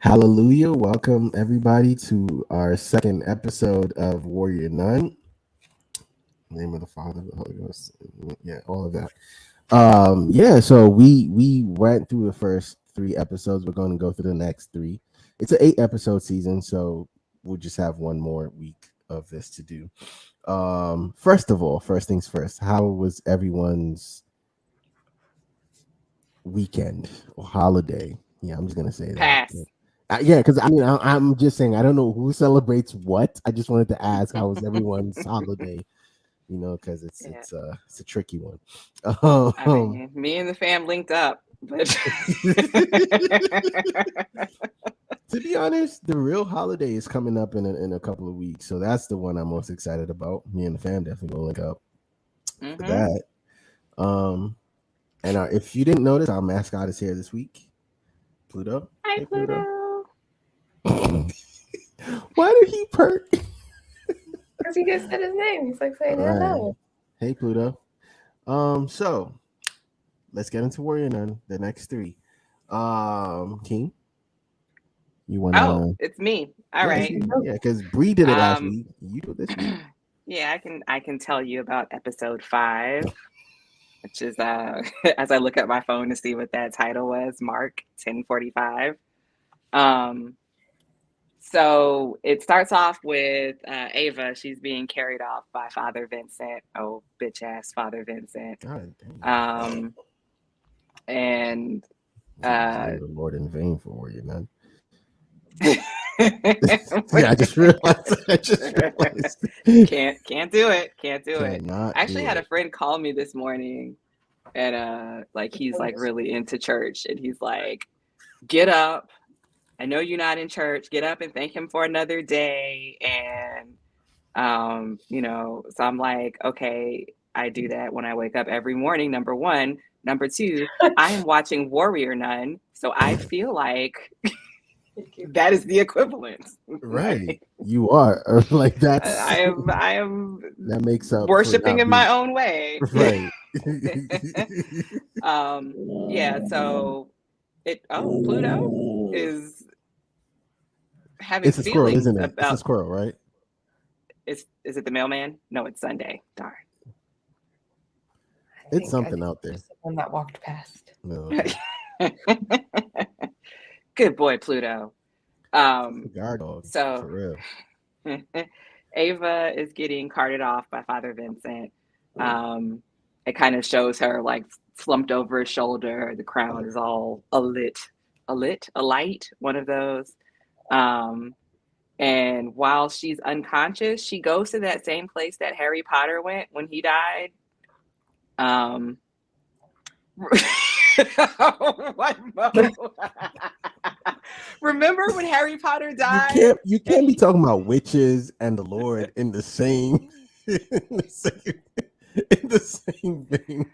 Hallelujah. Welcome everybody to our second episode of Warrior Nun. Name of the Father, the Holy Ghost. Yeah, all of that. So we went through the first three episodes. We're going to go through the next three. It's an 8 episode season, so we'll just have one more week of this to do. First of all, first things first, how was everyone's weekend or holiday? Yeah, I'm just gonna say that. Pass. Yeah, because I'm just saying I don't know who celebrates what. I just wanted to ask how was everyone's holiday, because it's Yeah. it's a tricky one. I mean, me and the fam linked up, but To be honest, the real holiday is coming up in a couple of weeks, so that's the one I'm most excited about. Me and the fam definitely gonna link up for hmm that. Um, and if you didn't notice, our mascot is here this week, Pluto. Hi, Hey, Pluto. Pluto. Why did he perk? Because he just said his name. He's like saying All right. hello. Hey, Pluto. So let's get into Warrior Nun, the next three. King, you wanna? Oh, it's me. All right. Yeah, because Bree did it last Um, week. You do it this week. yeah, I can tell you about episode 5, which is as I look at my phone to see what that title was, Mark 10:45. Um, so it starts off with Ava. She's being carried off by Father Vincent. Oh, bitch ass Father Vincent. God damn. Um, and Name the Lord in vain for Warrior Nun. yeah, Yeah, I just realized. can't do it. Can't do it. Cannot I actually do had a it. friend call me this morning, and like he's like really into church, and he's like, "Get up! I know you're not in church. Get up and thank him for another day." And so I'm like, okay, I do that when I wake up every morning. Number one. Number two, I am watching Warrior Nun, so I feel like that is the equivalent. Right, you are like I am that makes up for worshiping not in my being own way. right. Yeah, so Pluto is having It's a squirrel, feelings isn't it? It's a about squirrel, right? is it the mailman? No, it's Sunday. Darn. It's I something think out there. just the one that walked past. No, okay. Good boy, Pluto. Guard dog So for real. Ava is getting carted off by Father Vincent. It kind of shows her like slumped over his shoulder. The crowd is all alight, one of those. And while she's unconscious, she goes to that same place that Harry Potter went when he died. What, Mo? Remember when Harry Potter died? You can't be talking about witches and the Lord in the same in the same thing.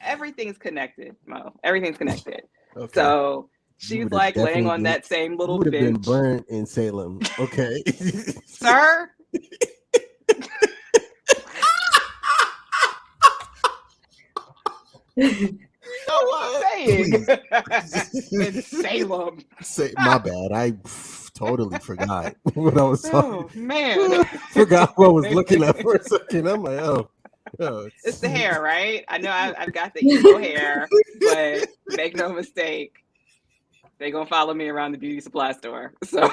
Everything's connected, Mo. Everything's connected. Okay. So she's like laying on that same little would have been bench. burned in Salem. Okay. Sir? Saying in Salem. My bad. I totally forgot what I was talking. Oh man. Forgot what I was looking at for a second. I'm like, oh. It's the hair, right? I know I've got the emo hair, but make no mistake, they're gonna follow me around the beauty supply store. So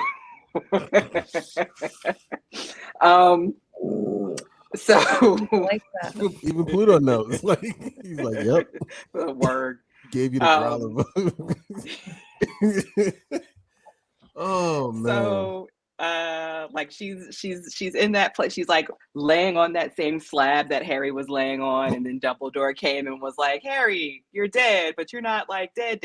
so I like that. even Pluto knows. Like he's like, yep. Word. Gave you the growler. Oh man. So like she's in that place. She's like laying on that same slab that Harry was laying on, and then Dumbledore came and was like, Harry, you're dead, but you're not like dead.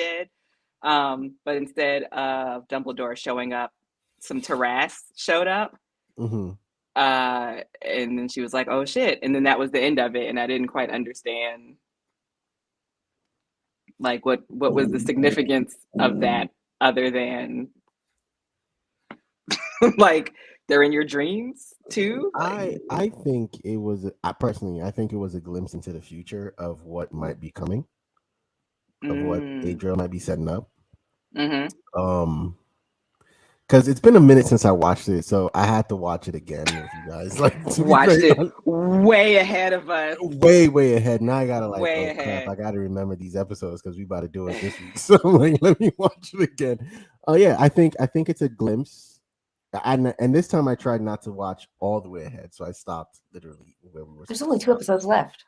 But instead of Dumbledore showing up, some Taras showed up. Mm-hmm. And then she was like, oh shit. And then that was the end of it. And I didn't quite understand like what was the significance of that other than like they're in your dreams too. I think it was personally I think it was a glimpse into the future of what might be coming, of what Adriel might be setting up. Mm-hmm. because it's been a minute since I watched it, so I had to watch it again with you guys. Like to be Watched very it honest, way ahead of us. way ahead. Now I gotta like, Way oh crap, ahead. I gotta remember these episodes because we about to do it this week. So I'm like, let me watch it again. Oh yeah, I think it's a glimpse. And this time I tried not to watch all the way ahead, so I stopped literally where we were. There's supposed only to 2 stop. episodes left.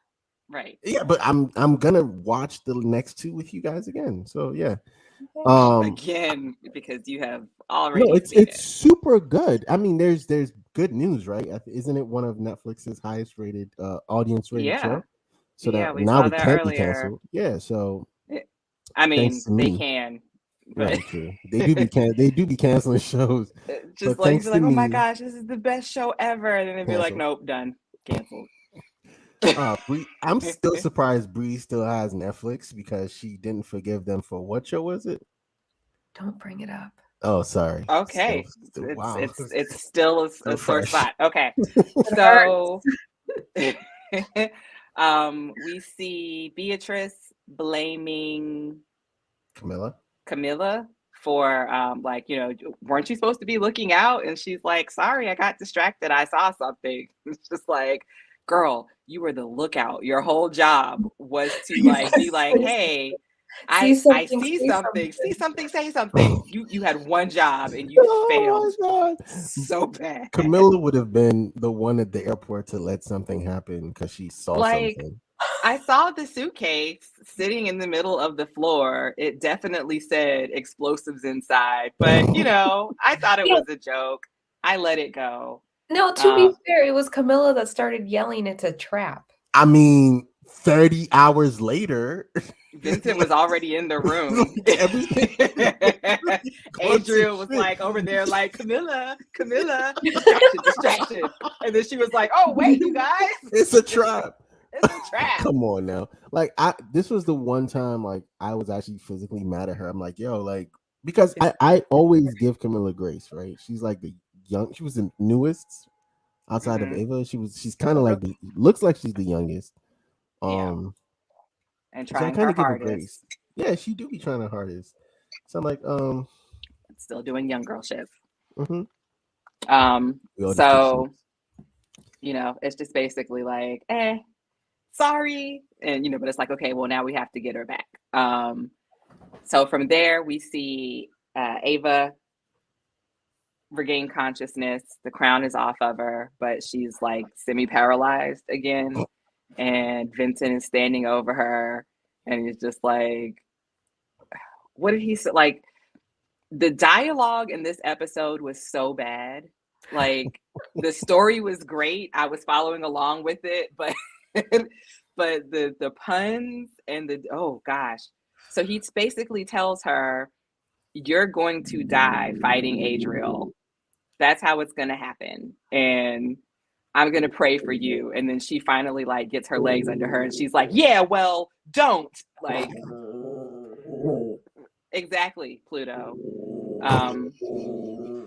Right. Yeah, but I'm gonna watch the next 2 with you guys again. So yeah. Okay. Again, because you have No, already it's seen it's it. super good. I mean, there's good news, right? Isn't it one of Netflix's highest rated audience rated Yeah. show? So Yeah, that we now saw it that can't be earlier. canceled. Yeah, so I thanks mean, to they me. can, but Right, true. They do be canceling shows, just but like you'd thanks be to like, oh my me, gosh, this is the best show ever. And then they'd be like, canceled. nope, done. Canceled. I'm still surprised Bree still has Netflix because she didn't forgive them for what show was it? Don't bring it up. Oh, sorry. Still, Okay. It's wow. it's it's still Still a sore fresh. spot. Okay. It So hurts. we see Beatrice blaming Camilla. Camilla for like, weren't you supposed to be looking out? And she's like, sorry, I got distracted. I saw something. It's just like, girl, you were the lookout. Your whole job was to like be like, hey, See I something, see say something. something, see something, say something. You had one job and you Oh failed my god. so bad. Camilla would have been the one at the airport to let something happen because she saw Like, something. I saw the suitcase sitting in the middle of the floor. It definitely said explosives inside, but I thought it Yeah. was a joke. I let it go. No, to Uh, be fair, it was Camilla that started yelling it's a trap. I mean, 30 hours later, Vincent was like, already in the room. like everything gone to Adrian was shit. like over there, like, Camilla, distraction. And then she was like, oh, wait, you guys, It's a trap. it's a trap. Come on now. Like this was the one time like I was actually physically mad at her. I'm like, yo, like because I always give Camilla grace, right? She's like she was the newest outside of Mhm. Ava. She's kind of like looks like she's the youngest. Yeah, Um and so I trying kind her of give her hardest. grace. Yeah, she do be trying her hardest. So I'm like, Still doing young girl shit. mhm. We all just take So, sheets. it's just basically like, sorry. And, but it's like, okay, well, now we have to get her back. So from there, we see Ava regain consciousness. The crown is off of her, but she's like semi-paralyzed again. And Vincent is standing over her. And he's just like, what did he say? Like, the dialogue in this episode was so bad. Like, the story was great. I was following along with it, but but the puns and oh gosh. So he basically tells her, you're going to die fighting Adriel. That's how it's going to happen. And I'm going to pray for you. And then she finally like gets her legs under her and she's like, yeah, well, don't. Like, exactly, Pluto.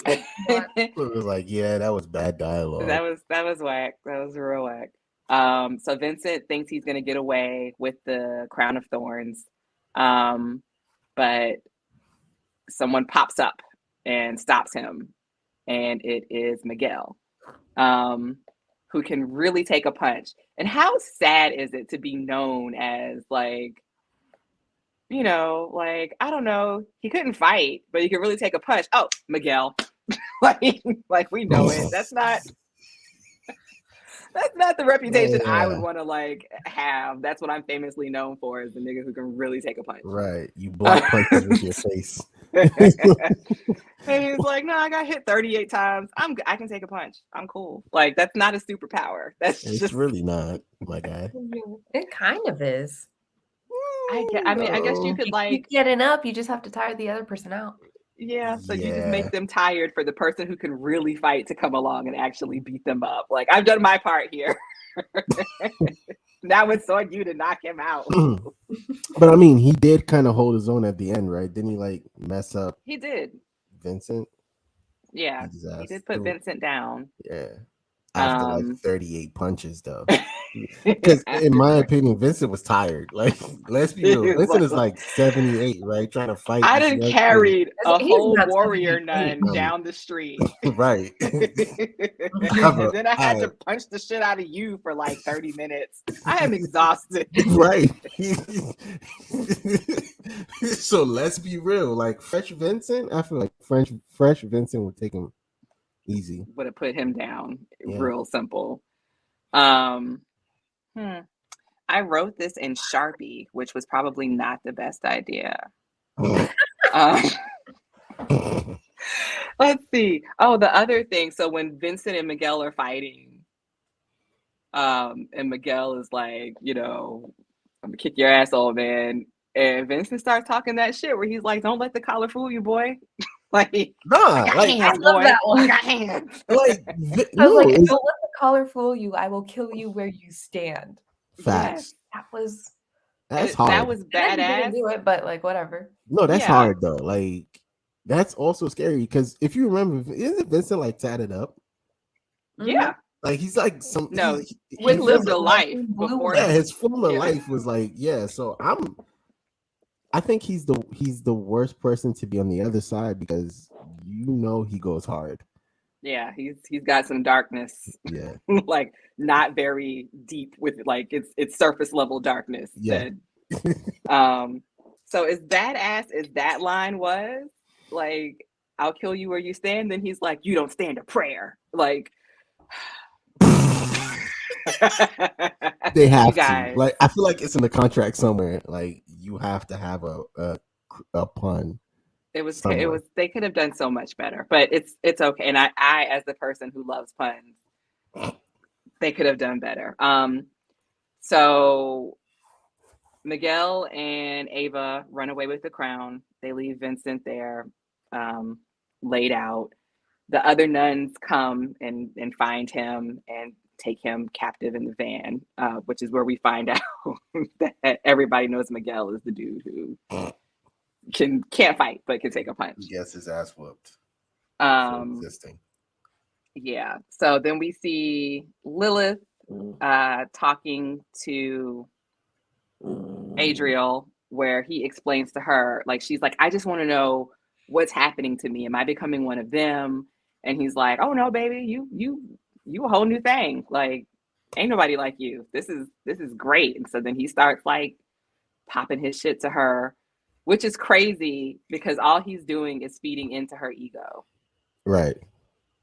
It was like, yeah, that was bad dialogue. that was whack. That was real whack. So Vincent thinks he's gonna get away with the crown of thorns, but someone pops up and stops him, and it is Miguel, who can really take a punch. And how sad is it to be known as like, like, I don't know, he couldn't fight, but he could really take a punch. Oh, Miguel. like we know it. That's not the reputation I would Yeah, want to like have. That's what I'm famously known for, is the nigga who can really take a punch. right. You block punches with your face. And he's like, no, I got hit 38 times. I can take a punch. I'm cool. Like, that's not a superpower. That's It's just really not, my guy. It kind of is. I mean, I guess you could You like, keep getting up, you just have to tire the other person out. yeah, so you just Yeah. make them tired for the person who can really fight to come along and actually beat them up. Like, I've done my part here. Now it's on you to knock him out. But I mean, he did kind of hold his own at the end, right? Didn't he like mess up He did. Vincent? Yeah, Beat his he ass did put through. Vincent down. Yeah. after like 38 punches, though. Because in my opinion, Vincent was tired. Like, let's be real. Vincent is like 78, right? Trying to fight I this done young carried a He's whole not warrior 78. nun down the street. kid. Right. And then I had to punch the shit out of you for like 30 minutes. I am exhausted. Right. So let's be real. Like Fresh Vincent, I feel like Fresh Vincent would take him easy. Would have put him down. Yeah. Real simple. I wrote this in Sharpie, which was probably not the best idea. Let's see. Oh, the other thing. So when Vincent and Miguel are fighting, and Miguel is like, I'm gonna kick your ass, old man. And Vincent starts talking that shit where he's like, "Don't let the collar fool you, boy." Like, Nah, I got like hands, I love boy. that one. I got hands. like I no, was like, it's don't let the collar fool you. I will kill you where you stand. facts. That was That's That hard. was and then he didn't badass. do it, but like whatever. No, that's Yeah. hard though. Like that's also scary because if you remember, isn't Vincent like tatted up? Yeah. Like he's like some No, he he lived a like life blue before. one. yeah, his former Yeah. life was like, yeah. So I think he's the worst person to be on the other side because he goes hard. Yeah, he's got some darkness, Yeah. like not very deep with like it's surface level darkness. Yeah. So as badass as that line was, like, I'll kill you where you stand, then he's like, you don't stand a prayer. Like They have you to. guys. Like I feel like it's in the contract somewhere. Like you have to have a pun. It was somewhere. they could have done so much better, but it's okay. And I as the person who loves puns, they could have done better. So Miguel and Ava run away with the crown. They leave Vincent there, laid out. The other nuns come and find him and take him captive in the van, which is where we find out that everybody knows Miguel is the dude who can't fight but can take a punch. He gets his ass whooped. Existing. Yeah. So then we see Lilith talking to Adriel, where he explains to her, like, she's like, I just want to know what's happening to me. Am I becoming one of them? And he's like, oh no, baby, you a whole new thing. Like, ain't nobody like you. This is great. And so then he starts like popping his shit to her, which is crazy because all he's doing is feeding into her ego. Right.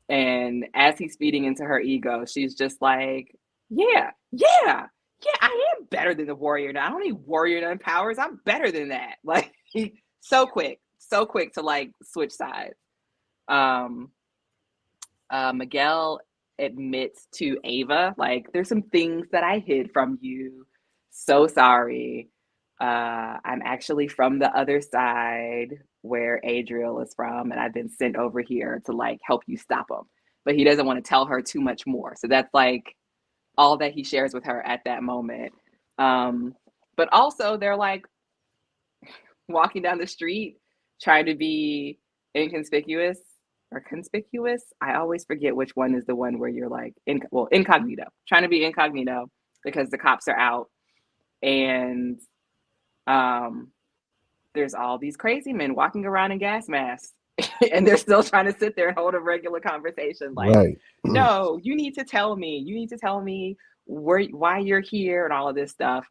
And as he's feeding into her ego, she's just like, yeah, I am better than the warrior nun. I don't need warrior nun powers. I'm better than that. Like, he so quick to like switch sides. Miguel admits to Ava, like, there's some things that I hid from you. So sorry. I'm actually from the other side where Adriel is from, and I've been sent over here to like help you stop him. But he doesn't want to tell her too much more. So that's like all that he shares with her at that moment. But also they're like walking down the street trying to be inconspicuous or conspicuous. I always forget which one is the one where you're like incognito, trying to be incognito because the cops are out. And there's all these crazy men walking around in gas masks and they're still trying to sit there and hold a regular conversation. Like, right. No, you need to tell me why you're here and all of this stuff.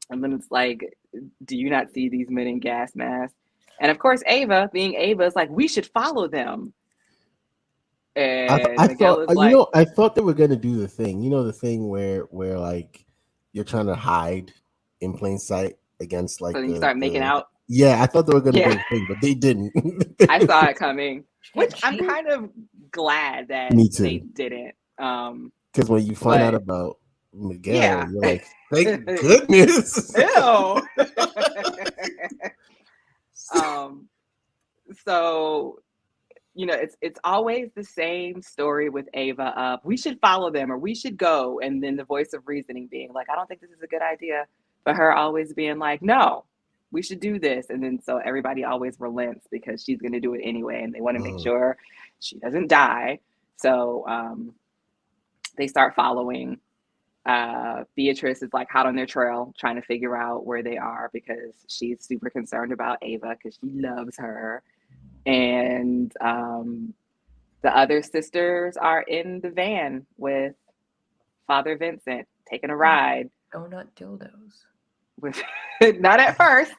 And then it's like, do you not see these men in gas masks? And of course, Ava, being Ava, is like, we should follow them. And I Miguel thought, is like, I thought they were gonna do the thing, the thing where like you're trying to hide in plain sight against like so then you start making out. Yeah, I thought they were gonna do the thing, but they didn't. I saw it coming, which I'm kind of glad that they didn't. Because when you find out about Miguel, you're like, thank goodness. Ew. So, it's always the same story with Ava of, we should follow them or we should go. And then the voice of reasoning being like, I don't think this is a good idea. But her always being like, no, we should do this. And then so everybody always relents because she's going to do it anyway. And they want to make sure she doesn't die. So they start following. Beatrice is like hot on their trail, trying to figure out where they are because she's super concerned about Ava because she loves her. And the other sisters are in the van with Father Vincent taking a ride. Donut dildos. With not at first.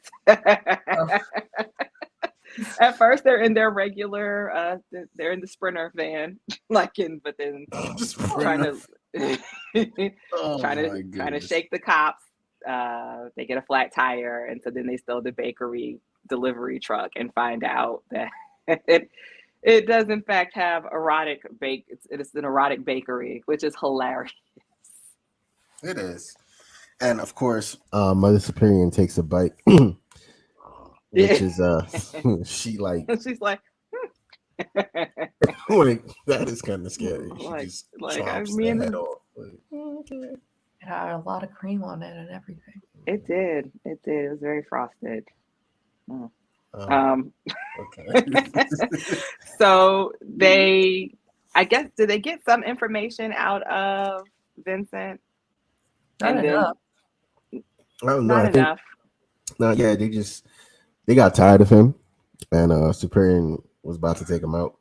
At first, they're in their regular. They're in the Sprinter van, but then trying to trying to shake the cops. They get a flat tire, and so then they steal the bakery delivery truck and find out that it does in fact have erotic bake. It's an erotic bakery, which is hilarious. It is, and of course, Mother Superior takes a bite. Which is she like she's like like that is kind of scary. She like just I chops mean the head off. Like, It had a lot of cream on it and everything. it did. It was very frosted. Okay. So I guess, did they get some information out of Vincent? Not enough. I don't know. Not enough. No, yeah, they got tired of him, and Superior was about to take him out.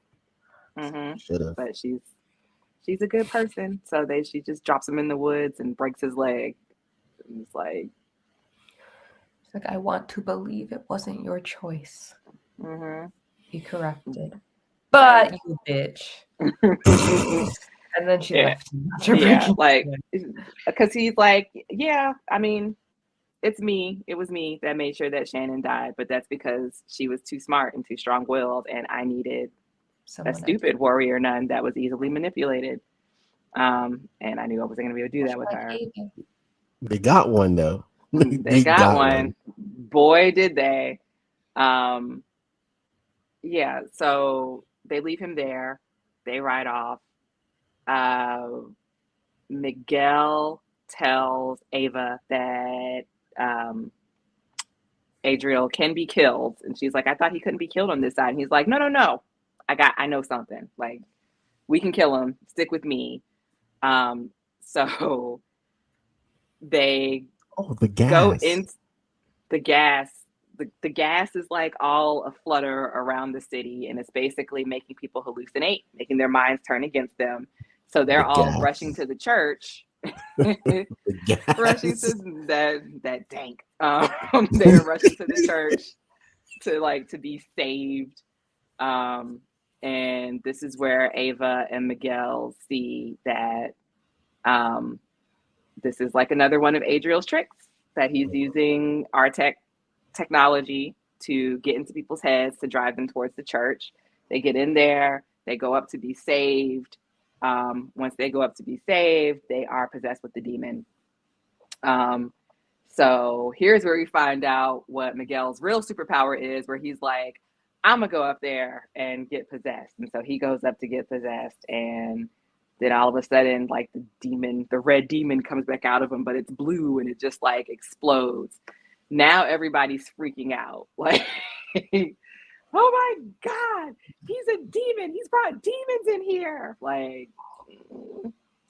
Mm-hmm. Should have. But she's a good person, so she just drops him in the woods and breaks his leg. It's like, I want to believe it wasn't your choice. mm-hmm. He corrected. But you bitch. And then she left him. Yeah, like, because he's like, yeah, I mean, it's me. It was me that made sure that Shannon died, but that's because she was too smart and too strong-willed, and I needed a stupid warrior nun that was easily manipulated. And I knew I wasn't going to be able to do that with her. They got one though. They got one. Boy, did they. Yeah, so they leave him there. They ride off. Miguel tells Ava that Adriel can be killed, and she's like, I thought he couldn't be killed on this side. And he's like, no, I know something. Like, we can kill him. Stick with me. So they the gas. go in the gas. The gas is like all aflutter around the city, and it's basically making people hallucinate, making their minds turn against them. So they're all rushing to the church. Rushing to that dank. They're rushing to the church to be saved. And this is where Ava and Miguel see that this is like another one of Adriel's tricks, that he's using our technology to get into people's heads, to drive them towards the church. They get in there, they go up to be saved. Once they go up to be saved, they are possessed with the demon. So here's where we find out what Miguel's real superpower is, where he's like, I'm gonna go up there and get possessed. And so he goes up to get possessed, and then all of a sudden, like, the red demon comes back out of him, but it's blue and it just like explodes. Now everybody's freaking out. Like, oh my God, he's a demon. He's brought demons in here. Like,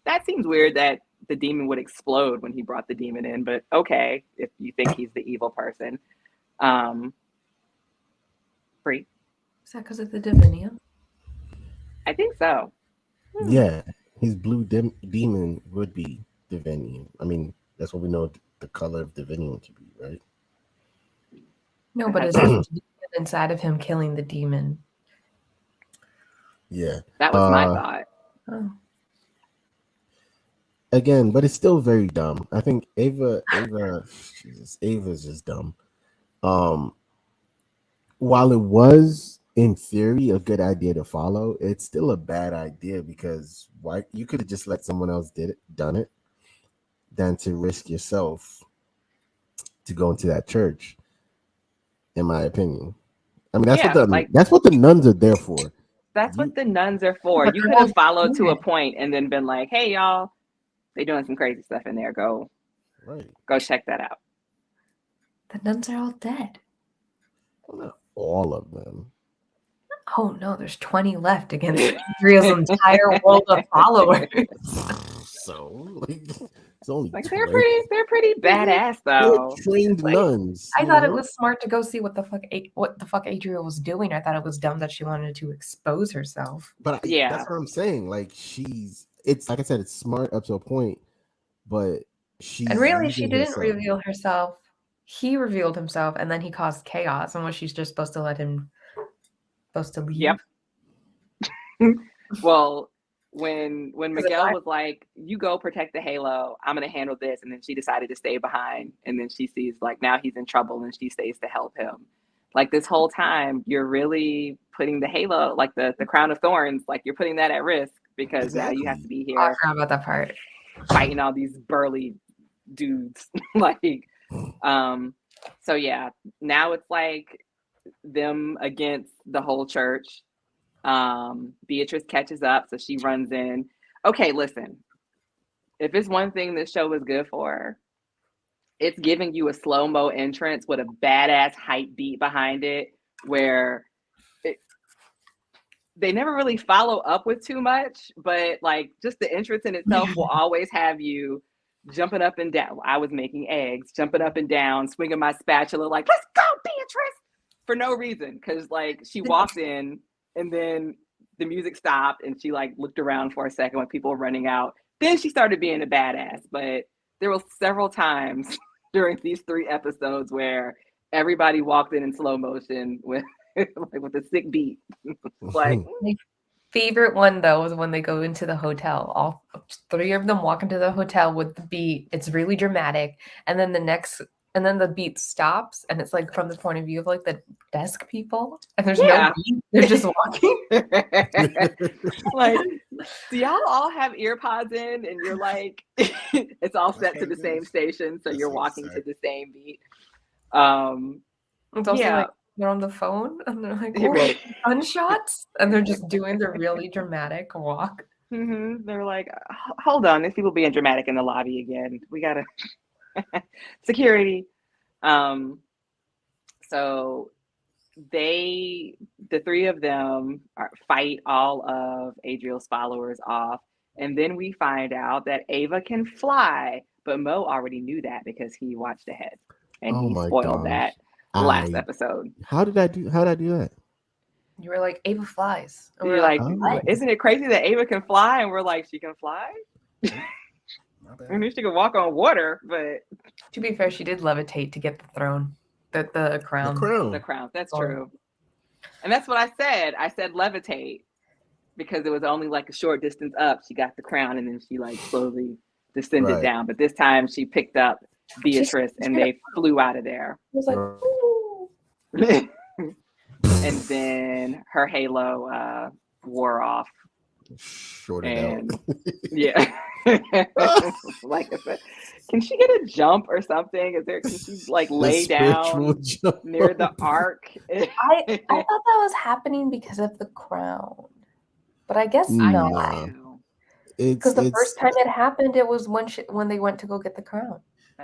that seems weird that the demon would explode when he brought the demon in, but okay, if you think he's the evil person. Free. Is that because of the divinium? I think so. Yeah, his blue demon would be divinium. I mean, that's what we know the color of divinium to be, right? No, but it's the demon inside of him killing the demon. Yeah. That was my thought. Oh. Again, but it's still very dumb. I think Ava's just dumb. While it was in theory a good idea to follow, it's still a bad idea, because why you could have just let someone else done it than to risk yourself to go into that church, in my opinion. I mean, that's what the nuns are there for. That's what the nuns are for. You could have followed to a point and then been like, hey, y'all, they doing some crazy stuff in there. Go check that out. The nuns are all dead. Well, not all of them. Oh no, there's 20 left against Adriel's entire world of followers. so. Like, it's only Like 20. they're pretty badass They're though. trained Like, nuns. I you thought it know? was smart to go see what the fuck Adriel was doing. I thought it was dumb that she wanted to expose herself. But Yeah. that's what I'm saying. Like it's like I said, it's smart up to a point, but And she's really, she using didn't herself. reveal herself. He revealed himself, and then he caused chaos. And was she's just supposed to let him supposed to leave? Yep. Well, when 'Cause if Miguel I- was like, "You go protect the Halo, I'm gonna handle this," and then she decided to stay behind, and then she sees like now he's in trouble, and she stays to help him. Like this whole time, you're really putting the Halo, like the crown of thorns, like you're putting that at risk because now you have to Exactly. be Oh, I here forgot about that part. fighting all these burly dudes. Like, so yeah, now it's like them against the whole church. Beatrice catches up, so she runs in. Okay, listen. If it's one thing this show is good for, it's giving you a slow-mo entrance with a badass hype beat behind it, where they never really follow up with too much, but like just the entrance in itself will always have you jumping up and down. I was making eggs, jumping up and down, swinging my spatula, like, let's go, Beatrice, for no reason. Cause like she walked in and then the music stopped and she like looked around for a second when people were running out. Then she started being a badass. But there were several times during these 3 episodes where everybody walked in slow motion with like with a sick beat. Like, My favorite one though was when they go into the hotel. All 3 of them walk into the hotel with the beat. It's really dramatic, and then the beat stops, and it's like from the point of view of like the desk people, and there's yeah. no beat. They're just walking. Like, do y'all all have ear pods in and you're like it's all set to the same station, so you're walking to the same beat. It's also Yeah. like they're on the phone and they're like, oh, gunshots, and they're just doing the really dramatic walk. They're like, hold on, there's people being dramatic in the lobby again. We gotta security. So the 3 of them fight all of Adriel's followers off, and then we find out that Ava can fly, but Mo already knew that because he watched ahead and Oh he my spoiled gosh. that last episode. How did I do that? You were like, Ava flies. And You're we're like, what? isn't it crazy that Ava can fly? And we're like, she can fly? I mean, she can walk on water, but To be fair, she did levitate to get the throne, the crown. the crown. That's true. And that's what I said. I said levitate because it was only like a short distance up. She got the crown and then she like slowly descended down. But this time she picked up Beatrice and they flew out of there. It was like, ooh. And then her halo wore off. Shorted out. Yeah. Like I said, can she get a jump or something? Can she like lay down near the ark? I thought that was happening because of the crown, but I guess not. Because the first time it happened, it was when they went to go get the crown.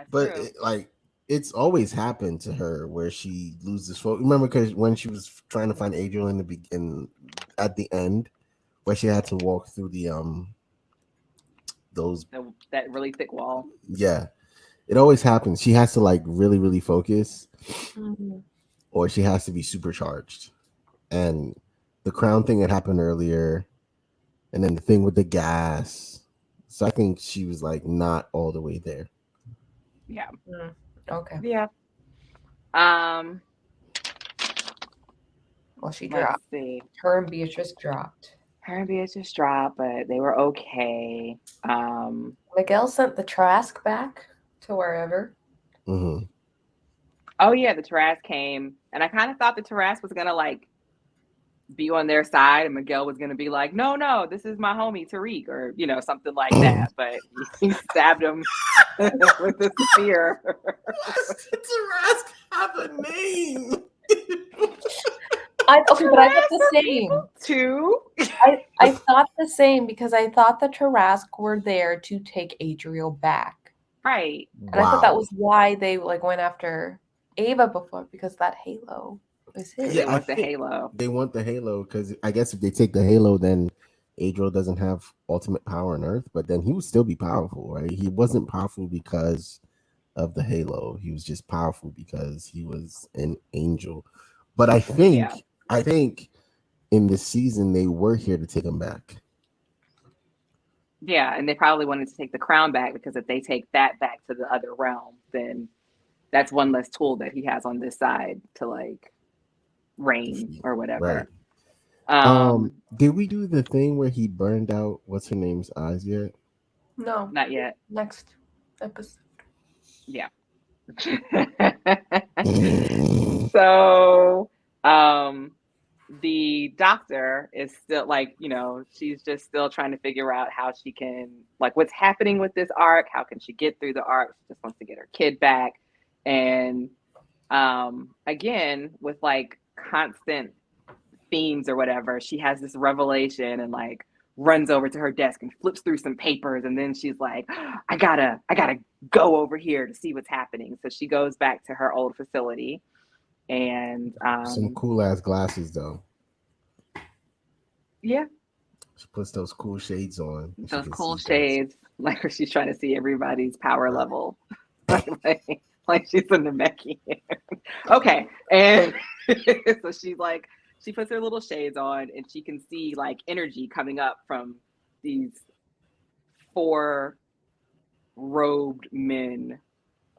But it's always happened to her where she loses focus. Remember, because when she was trying to find Adriel at the end, where she had to walk through the that really thick wall. Yeah, it always happens. She has to like really, really focus, or she has to be supercharged. And the crown thing that happened earlier, and then the thing with the gas. So I think she was like not all the way there. Yeah. Okay. Yeah. Well, she dropped. Her and Beatrice dropped. But they were okay. Miguel sent the Trask back to wherever. Mm-hmm. Oh yeah, the Tarrasque came, and I kind of thought the Tarrasque was gonna like be on their side, and Miguel was gonna be like, "No, this is my homie Tariq," or something like that. But he stabbed him with the spear. Tarrasque have a name. But I thought the same too. I thought the same because I thought the Tarrasque were there to take Adriel back. Right. And I thought that was why they like went after Ava before, because that halo is his. Yeah, they want the halo. They want the halo because I guess if they take the halo, then Adriel doesn't have ultimate power on Earth, but then he would still be powerful, right? He wasn't powerful because of the halo. He was just powerful because he was an angel. But Yeah. I think in this season they were here to take him back. Yeah, and they probably wanted to take the crown back because if they take that back to the other realm, then that's one less tool that he has on this side to like reign or Right. whatever. Um, Did we do the thing where he burned out what's her name's eyes yet? No, not yet. next episode. Yeah. So, the doctor is still like, she's just still trying to figure out how she can, like, what's happening with this arc. How can she get through the arc? She just wants to get her kid back. And again, with like constant themes or whatever, she has this revelation and like runs over to her desk and flips through some papers, and then she's like, I gotta go over here to see what's happening. So she goes back to her old facility, and Some cool ass glasses though. yeah, She puts those cool shades on. those cool shades, like where she's trying to see everybody's power level, like she's in the Namekian. Okay, and so she puts her little shades on, and she can see like energy coming up from these 4 robed men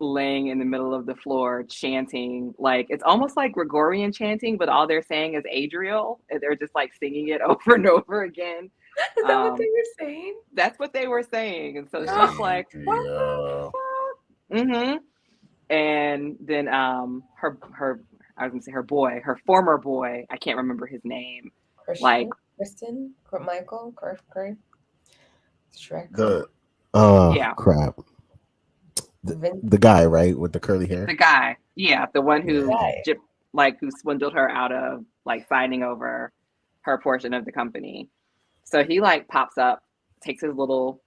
laying in the middle of the floor chanting. Like it's almost like Gregorian chanting, but all they're saying is Adriel, and they're just like singing it over and over again. Is that what they were saying? That's what they were saying. And so she's like, what the fuck? Mm-hmm. And then her I was gonna say her boy, her former boy, I can't remember his name. Kristen, Michael, Shrek. Crap. The guy, right, with the curly hair. The guy, yeah, the one who who swindled her out of like signing over her portion of the company. So he like pops up, takes his little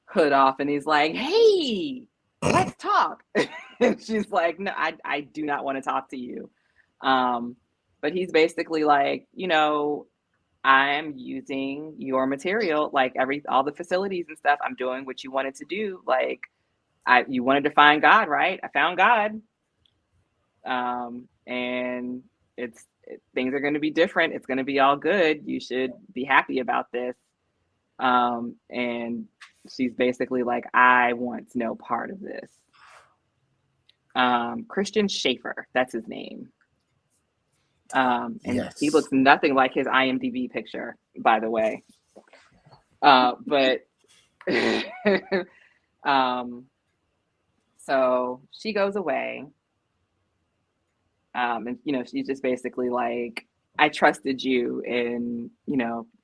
hood off, and he's like, "Hey, let's talk." And she's like, "No, I do not want to talk to you." But he's basically like, I'm using your material, like all the facilities and stuff. I'm doing what you wanted to do. Like, you wanted to find God, right? I found God. And things are going to be different. It's going to be all good. You should be happy about this. And she's basically like, I want no part of this. Christian Schaefer, that's his name. And he looks nothing like his IMDb picture, by the way. But so she goes away. And she's just basically like, I trusted you, and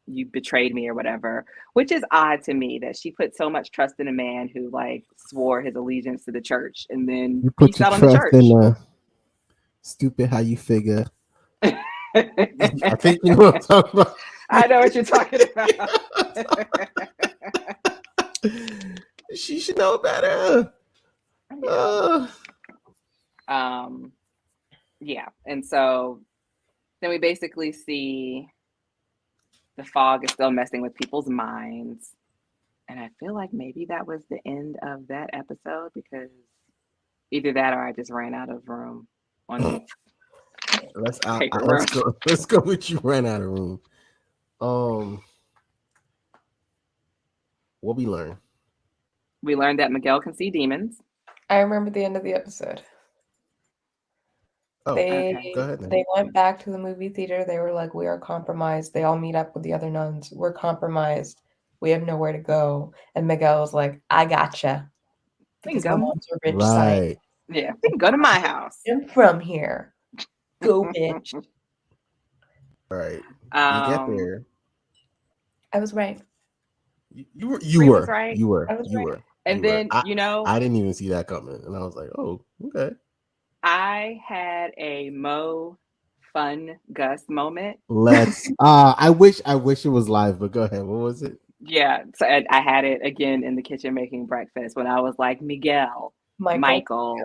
you betrayed me or whatever, which is odd to me that she put so much trust in a man who like swore his allegiance to the church and then you put your out trust on the church. In stupid how you figure. I think you know what I'm talking about. I know what you're talking about. She should know better. Yeah, and so then we basically see the fog is still messing with people's minds, and I feel like maybe that was the end of that episode, because either that or I just ran out of room on the let's go with you ran out of room. What we learned? We learned that Miguel can see demons. I remember the end of the episode. Oh, Go ahead, then. They went back to the movie theater. They were like, we are compromised. They all meet up with the other nuns. We're compromised. We have nowhere to go. And Miguel was like, I gotcha. Because my mom's a rich side. Yeah, we can go to my house. I'm from here. Go, bitch. All right. You get there. I was right. You were right. You were. And then, I didn't even see that coming. And I was like, oh, okay. I had a Mo Fun Gus moment. Let's I wish it was live, but go ahead. What was it? Yeah, so I had it again in the kitchen making breakfast when I was like, Miguel, Michael.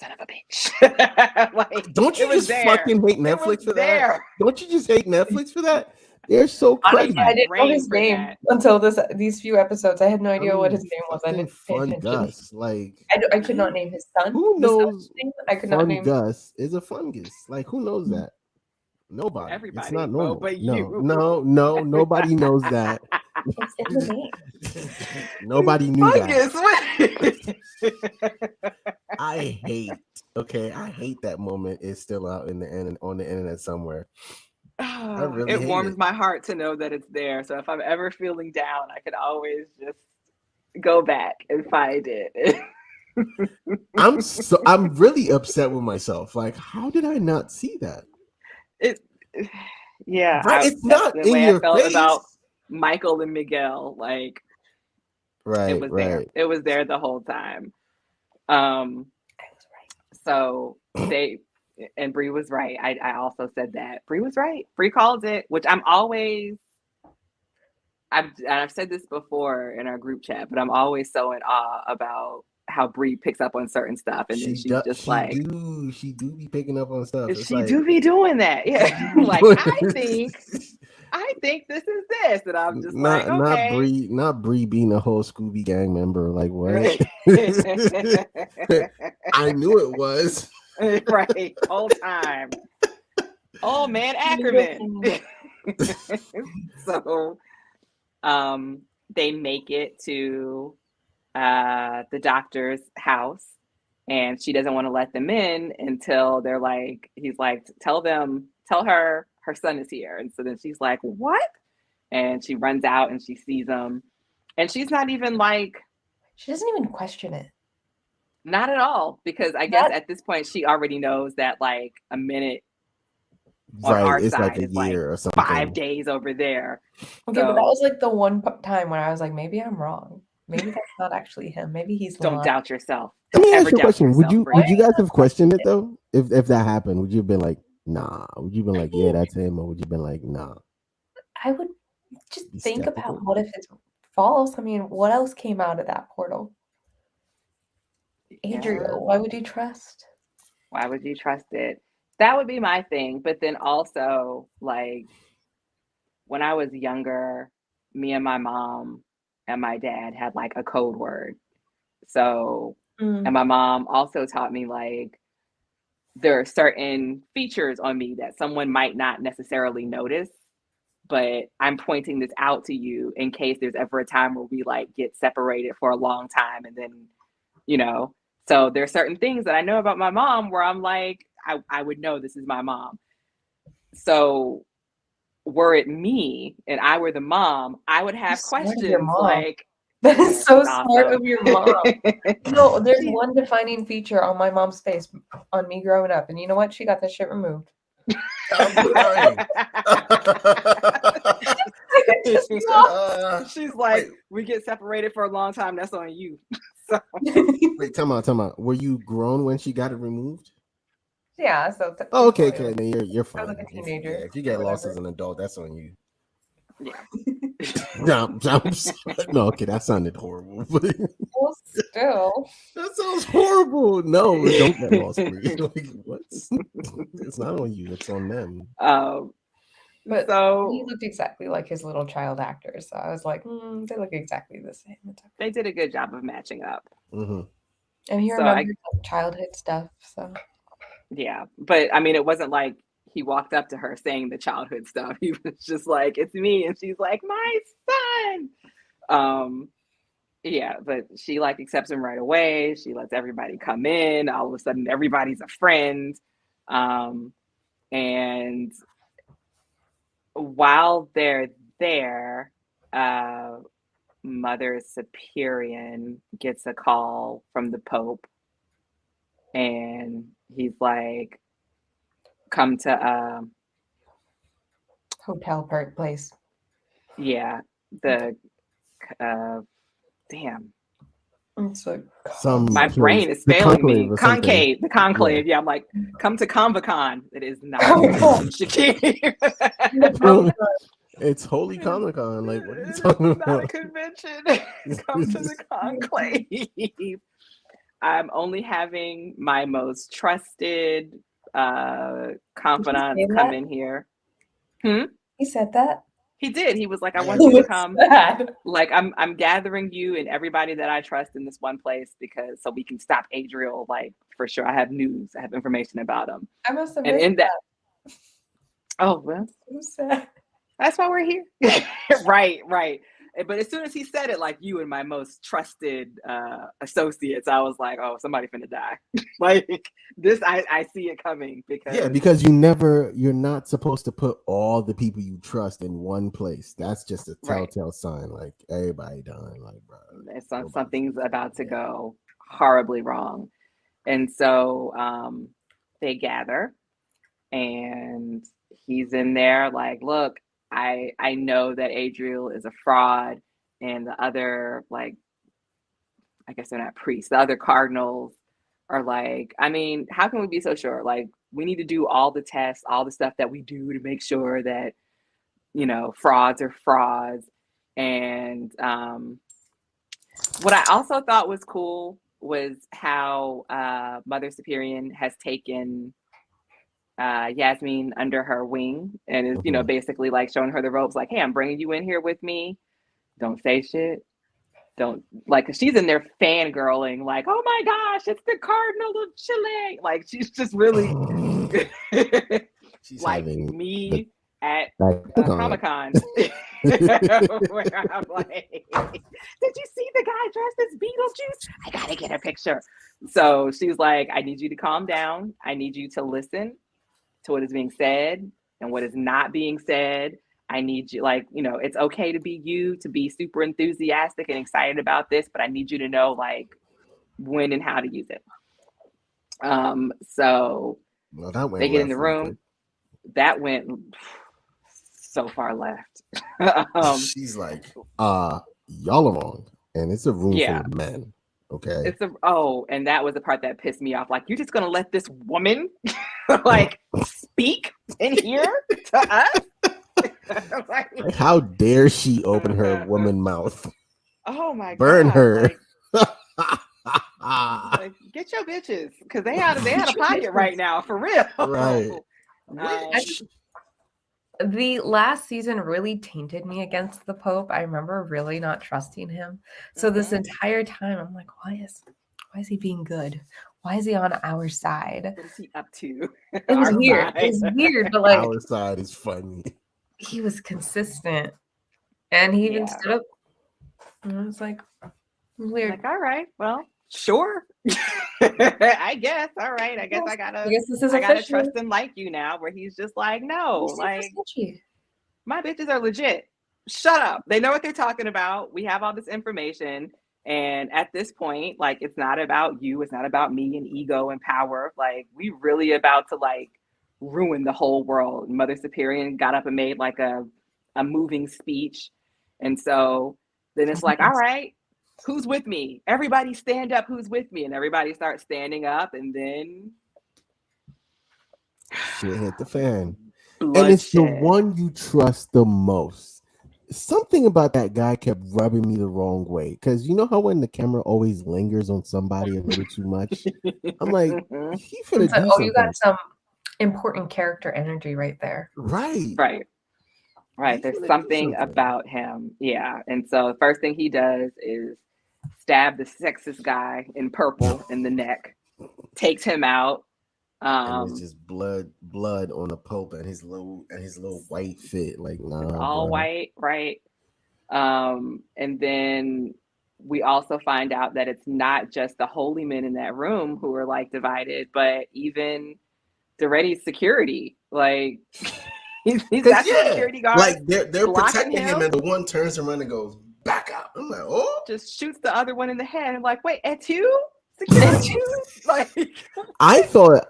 son of a bitch. Like, Don't you it was just there. fucking hate It Netflix was for there. that? Don't you just hate Netflix for that? They're so I cruddy. didn't know brain his for name that. until these few episodes. I had no idea what his name was. I fucking didn't pay Fun attention. Gus. Like, I could not name his son. who The son's knows name. I could not Fun name. Gus is a fungus? Like, who knows that? Nobody. It's Everybody, not well, normal. but No, you. no, nobody knows that. It's in the name. Nobody knew that. Fungus. I hate. Okay, I hate that moment. It's still out in the end on the internet somewhere. I really It hate warms it. my heart to know that it's there. So if I'm ever feeling down, I could always just go back and find it. I'm really upset with myself. Like, how did I not see that? Yeah, Right, it's that's not the in way your I felt face. about Michael and Miguel. Like, Right, it was there. right. It was there the whole time. So they and Bree was right. I also said that Bree was right. Bree calls it, which I've said this before in our group chat, but I'm always so in awe about how Bree picks up on certain stuff, and then she's just like, she do be picking up on stuff. It's she like, do be doing that, yeah. Like, I think this is this, and I'm just like, okay, not Bree being a whole Scooby Gang member. Like, what? I knew it was right, whole time. Oh man, Ackerman. So, they make it to the doctor's house, and she doesn't want to let them in until they're like, he's like, tell her son is here. And so then she's like, what? And she runs out and she sees him, and she's not even like, she doesn't even question it. Not at all, because I guess at this point she already knows that like a minute on our it's side like a is year like or something. 5 days over there. Okay, but that was like the one time when I was like, maybe I'm wrong. Maybe that's not actually him. Maybe he's Don't lying. doubt yourself. Let me Don't ask you a question. yourself, Would you guys have questioned it though? If that happened, would you have been like, nah? Would you have been like, yeah, that's him, or would you have been like, nah? I would just think about what if it's false. I mean, what else came out of that portal? Adriel, why would you trust? Why would you trust it? That would be my thing. But then also, like, when I was younger, me and my mom and my dad had like a code word. So, and my mom also taught me like, there are certain features on me that someone might not necessarily notice, but I'm pointing this out to you in case there's ever a time where we like get separated for a long time, and then, you know, so there's certain things that I know about my mom where I'm like, I would know this is my mom. So were it me and I were the mom, I would have questions like, that is so smart of your mom. No, there's one defining feature on my mom's face on me growing up, and you know what? She got that shit removed. She's like, we get separated for a long time. That's on you. So. Wait, time out. Were you grown when she got it removed? Yeah. So. Okay. Then you're fine. I was like a teenager. Yeah, if you get lost as an adult, that's on you. Yeah. No, okay, that sounded horrible. Well, still, that sounds horrible. No, don't get lost. Like, what? It's not on you. It's on them. But so he looked exactly like his little child actor, so I was like, they look exactly the same. They did a good job of matching up. Mm-hmm. And he remembers childhood stuff. So yeah, but I mean, it wasn't like he walked up to her saying the childhood stuff. He was just like, it's me. And she's like, my son. Yeah, but she like accepts him right away. She lets everybody come in. All of a sudden, everybody's a friend. And while they're there, Mother Superior gets a call from the Pope. And he's like, come to hotel place. Yeah, the damn. It's like my brain is failing me. Conclave, the conclave. Yeah, I'm like, come to Convocon. It is not Shakir. It's Holy Comic-Con. Like, what are you talking about? Not a convention. Come to the conclave. I'm only having my most trusted Did he confidants say come that? in here. Hmm? He said that? He did. He was like, I Yeah. want you to It's come. sad. Like I'm gathering you and everybody that I trust in this one place because so we can stop Adriel, like for sure. I have news, I have information about him. I must have And missed in that, oh well, that. So sad. that's why we're here. Right, right. But as soon as he said it, like you and my most trusted associates, I was like, oh, somebody finna die. Like this, I see it coming Yeah, because because you're not supposed to put all the people you trust in one place. That's just a right, telltale sign. Like everybody done. Like, bro, nobody something's finna about to yeah. go horribly wrong. And so they gather and he's in there like, look, I know that Adriel is a fraud and the other, like, I guess they're not priests, the other cardinals are like, I mean, how can we be so sure? Like, we need to do all the tests, all the stuff that we do to make sure that, you know, frauds are frauds. And what I also thought was cool was how Mother Superior has taken Yasmin under her wing and is, you know, Mhm. basically like showing her the ropes, like, hey, I'm bringing you in here with me. Don't say shit. Don't like, 'cause she's in there fangirling, like, oh my gosh, it's the Cardinal of Chile. Like, she's just really She's like having the me at like Comic-Con, where I'm like, did you see the guy dressed as Beetlejuice? I gotta get a picture. So she's like, I need you to calm down. I need you to listen to what is being said and what is not being said. I need you, like, you know, it's okay to be you, to be super enthusiastic and excited about this, but I need you to know, like, when and how to use it. So well, that they went get in left the real room. quick. That went so far left. She's like, y'all are wrong. And it's a room full Yeah. of men. Okay. It's a and that was the part that pissed me off. Like, you're just gonna let this woman like speak in here to us? Like, Like, how dare she open her woman mouth? oh my Burn gosh, her. like get your bitches, because they out of pocket right now, for real. Right. Um, The last season really tainted me against the Pope. I remember really not trusting him. So this mhm. entire time, I'm like, why is he being good? Why is he on our side? What is he up to? It was Our weird. It side. was weird, but like Our side is funny. he was consistent, and he even Yeah. stood up. And I was like, weird. Like, all right, well, sure. I guess. All right. I guess Yes, I I guess this is gotta official. trust him like you now, where he's just like, no, He's super like sketchy. my bitches are legit. Shut up. They know what they're talking about. We have all this information. And at this point, like, it's not about you. It's not about me and ego and power. Like, we really about to like ruin the whole world. Mother Superior got up and made like a moving speech. And so then it's like, all right, who's with me? Everybody stand up. Who's with me? And everybody starts standing up. And then Shit hit the fan. And it's the bloodshed. one you trust the most. Something about that guy kept rubbing me the wrong way. Because you know how when the camera always lingers on somebody a little too much? I'm like, he finna It's like, do oh, you got something. some important character energy right there. Right. Right. Right. He There's finna do something something. about him. Yeah. And so the first thing he does is stab the sexist guy in purple in the neck, takes him out. And it's just blood on the Pope and his little white fit. Like, It's nah, all bro. white, right? And then we also find out that it's not just the holy men in that room who are like divided, but even Duretti's security. Like he's got the security guards like they're blocking protecting him, him, and the one turns around and goes back up. I'm like, oh. just shoots the other one in the head. I'm like, wait, at you? Security too? Like I thought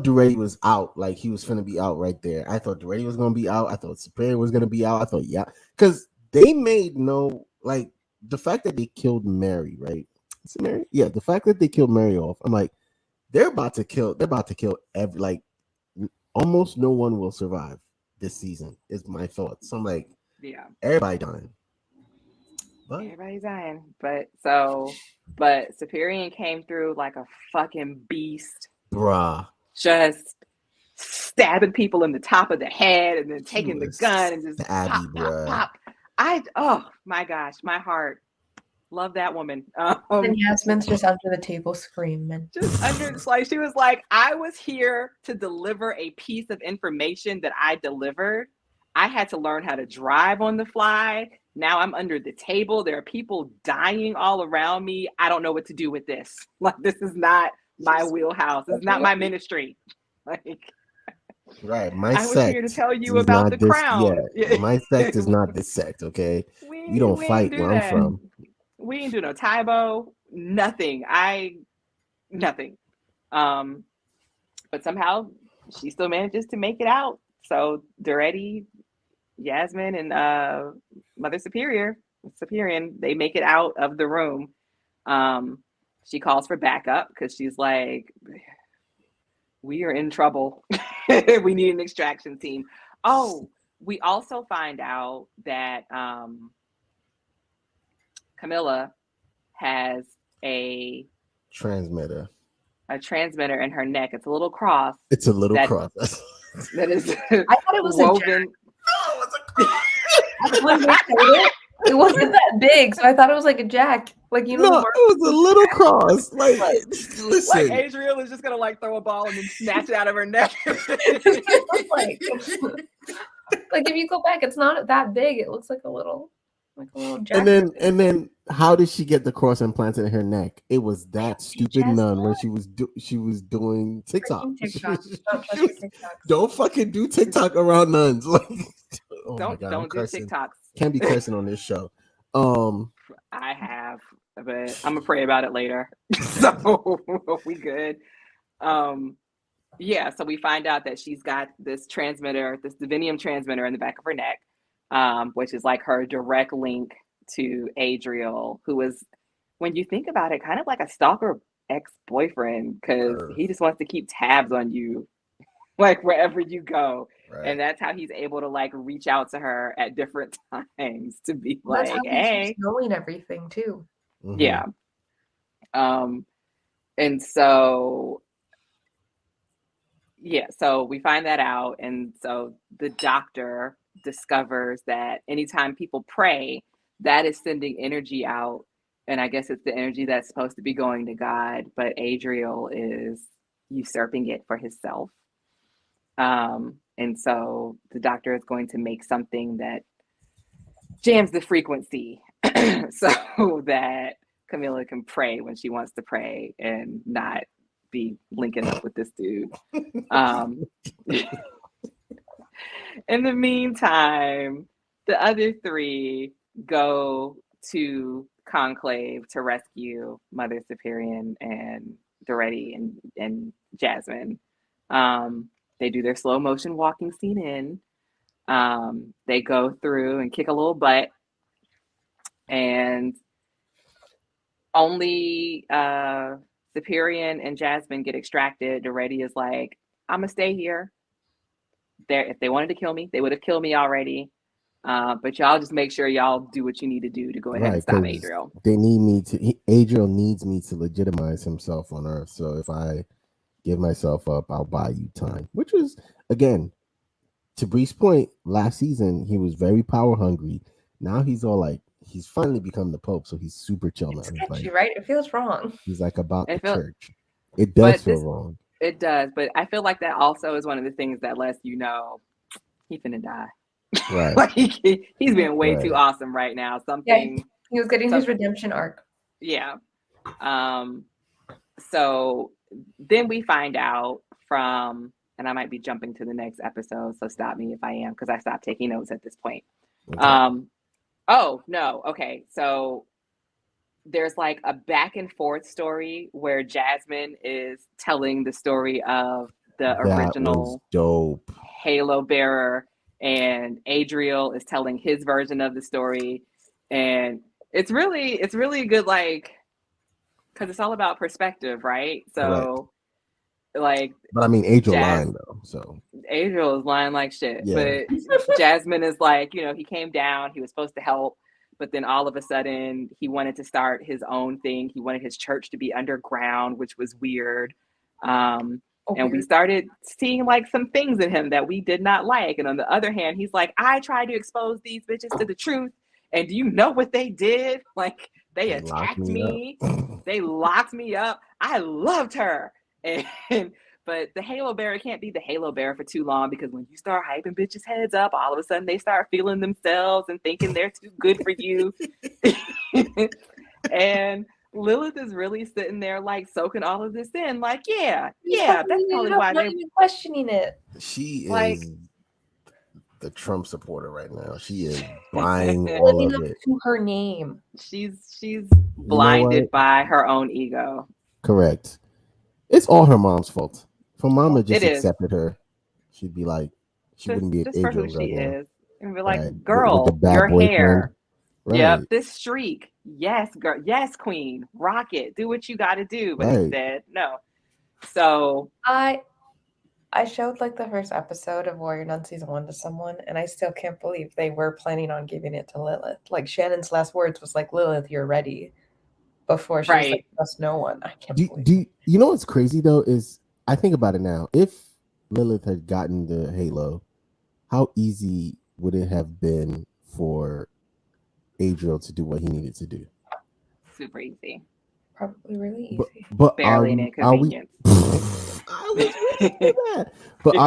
Duretti was out, like he was gonna be out right there. I thought Duretti was gonna be out. I thought Superior was gonna be out. I thought, yeah, because they made no, like, the fact that they killed Mary, right? Is it Mary? Yeah, the fact that they killed Mary off. I'm like, they're about to kill every, like, almost no one will survive this season. Is my thoughts. So I'm like, yeah. everybody dying. But Everybody's dying. But so But Superior came through like a fucking beast, Bruh. just stabbing people in the top of the head and then She taking the was gun and just stabby, pop, pop, bruh. pop. Oh my gosh, my heart. Love that woman. And Yasmin's just under the table screaming. Just under, like, she was like, I was here to deliver a piece of information that I delivered. I had to learn how to drive on the fly. Now I'm under the table. There are people dying all around me. I don't know what to do with this. Like, this is not my wheelhouse. This is not my ministry. Like, Right, my I was sect here to tell you is about not the this. crown. Yeah, my sect is not this sect. Okay, we don't we fight ain't do where I'm that. from. We ain't do no Tybo. Nothing. Nothing. But somehow she still manages to make it out. So Duretti, Yasmin, and Mother Superior, they make it out of the room. She calls for backup because she's like, we are in trouble. We need an extraction team. Oh, we also find out that Camilla has a Transmitter. transmitter in her neck. It's a little cross. It's a little that, cross. that is I thought it was woven. It wasn't that big, so I thought it was like a jack. Like, you know, No, it was a little cross. Like, listen. Like Adriel is just gonna like throw a ball and then snatch it out of her neck. like if you go back, it's not that big. It looks like a little jack. And then how did she get the cross implanted in her neck? It was that stupid nun where she was doing TikTok. Don't fucking do TikTok around nuns. Like, oh don't do TikToks. Can't be cursing on this show. I have, but I'm gonna pray about it later. So we good. Yeah, so we find out that she's got this transmitter, this divinium transmitter in the back of her neck, which is like her direct link to Adriel, who is, when you think about it, kind of like a stalker ex-boyfriend, because he just wants to keep tabs on you, like wherever you go. Right. And that's how he's able to like reach out to her at different times to be like, hey, knowing everything too. Mm-hmm. Yeah. And so yeah, so we find that out, and so the doctor discovers that anytime people pray, that is sending energy out, and I guess it's the energy that's supposed to be going to God, but Adriel is usurping it for himself. And so the doctor is going to make something that jams the frequency so that Camilla can pray when she wants to pray and not be linking up with this dude. In the meantime, the other three go to Conclave to rescue Mother Superior and Duretti and Jasmine. They do their slow motion walking scene in. They go through and kick a little butt, and only Superior and Jasmine get extracted. Duretti is like, I'm gonna stay here. If they wanted to kill me, they would have killed me already. But y'all just make sure y'all do what you need to do to go ahead and stop Adriel. They need me to. Adriel needs me to legitimize himself on Earth. So if I give myself up, I'll buy you time. Which was, again, to Bree's point, last season he was very power hungry. Now he's all like, he's finally become the Pope, so he's super chill now. Sketchy, right? It feels wrong. He's like about the church. It does feel wrong. It does, but I feel like that also is one of the things that lets you know he's finna die. Right. Like he's being way too awesome right now. He was getting his redemption arc. Yeah. So then we find out from, and I might be jumping to the next episode, so stop me if I am, because I stopped taking notes at this point. Okay. Oh no. Okay. So there's like a back and forth story where Jasmine is telling the story of the original dope Halo bearer, and Adriel is telling his version of the story, and it's really good, like, because it's all about perspective, right? So like, but I mean, Adriel lying though, so Adriel is lying like shit. Yeah. But Jasmine is like, he came down, he was supposed to help, but then all of a sudden he wanted to start his own thing. He wanted his church to be underground, which was weird. And we started seeing like some things in him that we did not like. And on the other hand, he's like, I tried to expose these bitches to the truth. And do you know what they did? Like, they attacked me. They locked me up. I loved her. And but the Halo Bearer can't be the Halo Bearer for too long, because when you start hyping bitches' heads up, all of a sudden they start feeling themselves and thinking they're too good for you. And Lilith is really sitting there like soaking all of this in, like, yeah, that's probably why they're even questioning it. She like, is the Trump supporter right now. She is buying all living of up it. to her name. She's blinded by her own ego. Correct. It's all her mom's fault. If her mama just It is. accepted her, she'd be like, she wouldn't be just for who Adrian she right now. is. And be like, Right. girl, With the bad your boyfriend. hair. Right. Yep, this streak. Yes, girl. Yes, queen. Rock it. Do what you got to do. But instead, no. So I showed like the first episode of Warrior Nun season 1 to someone, and I still can't believe they were planning on giving it to Lilith. Like, Shannon's last words was like, Lilith, you're ready. Before she was like, trust no one. I can't believe you know what's crazy though is, I think about it now. If Lilith had gotten the Halo, how easy would it have been for Adriel to do what he needed to do? Super easy. Probably really easy. But barely an inconvenience. But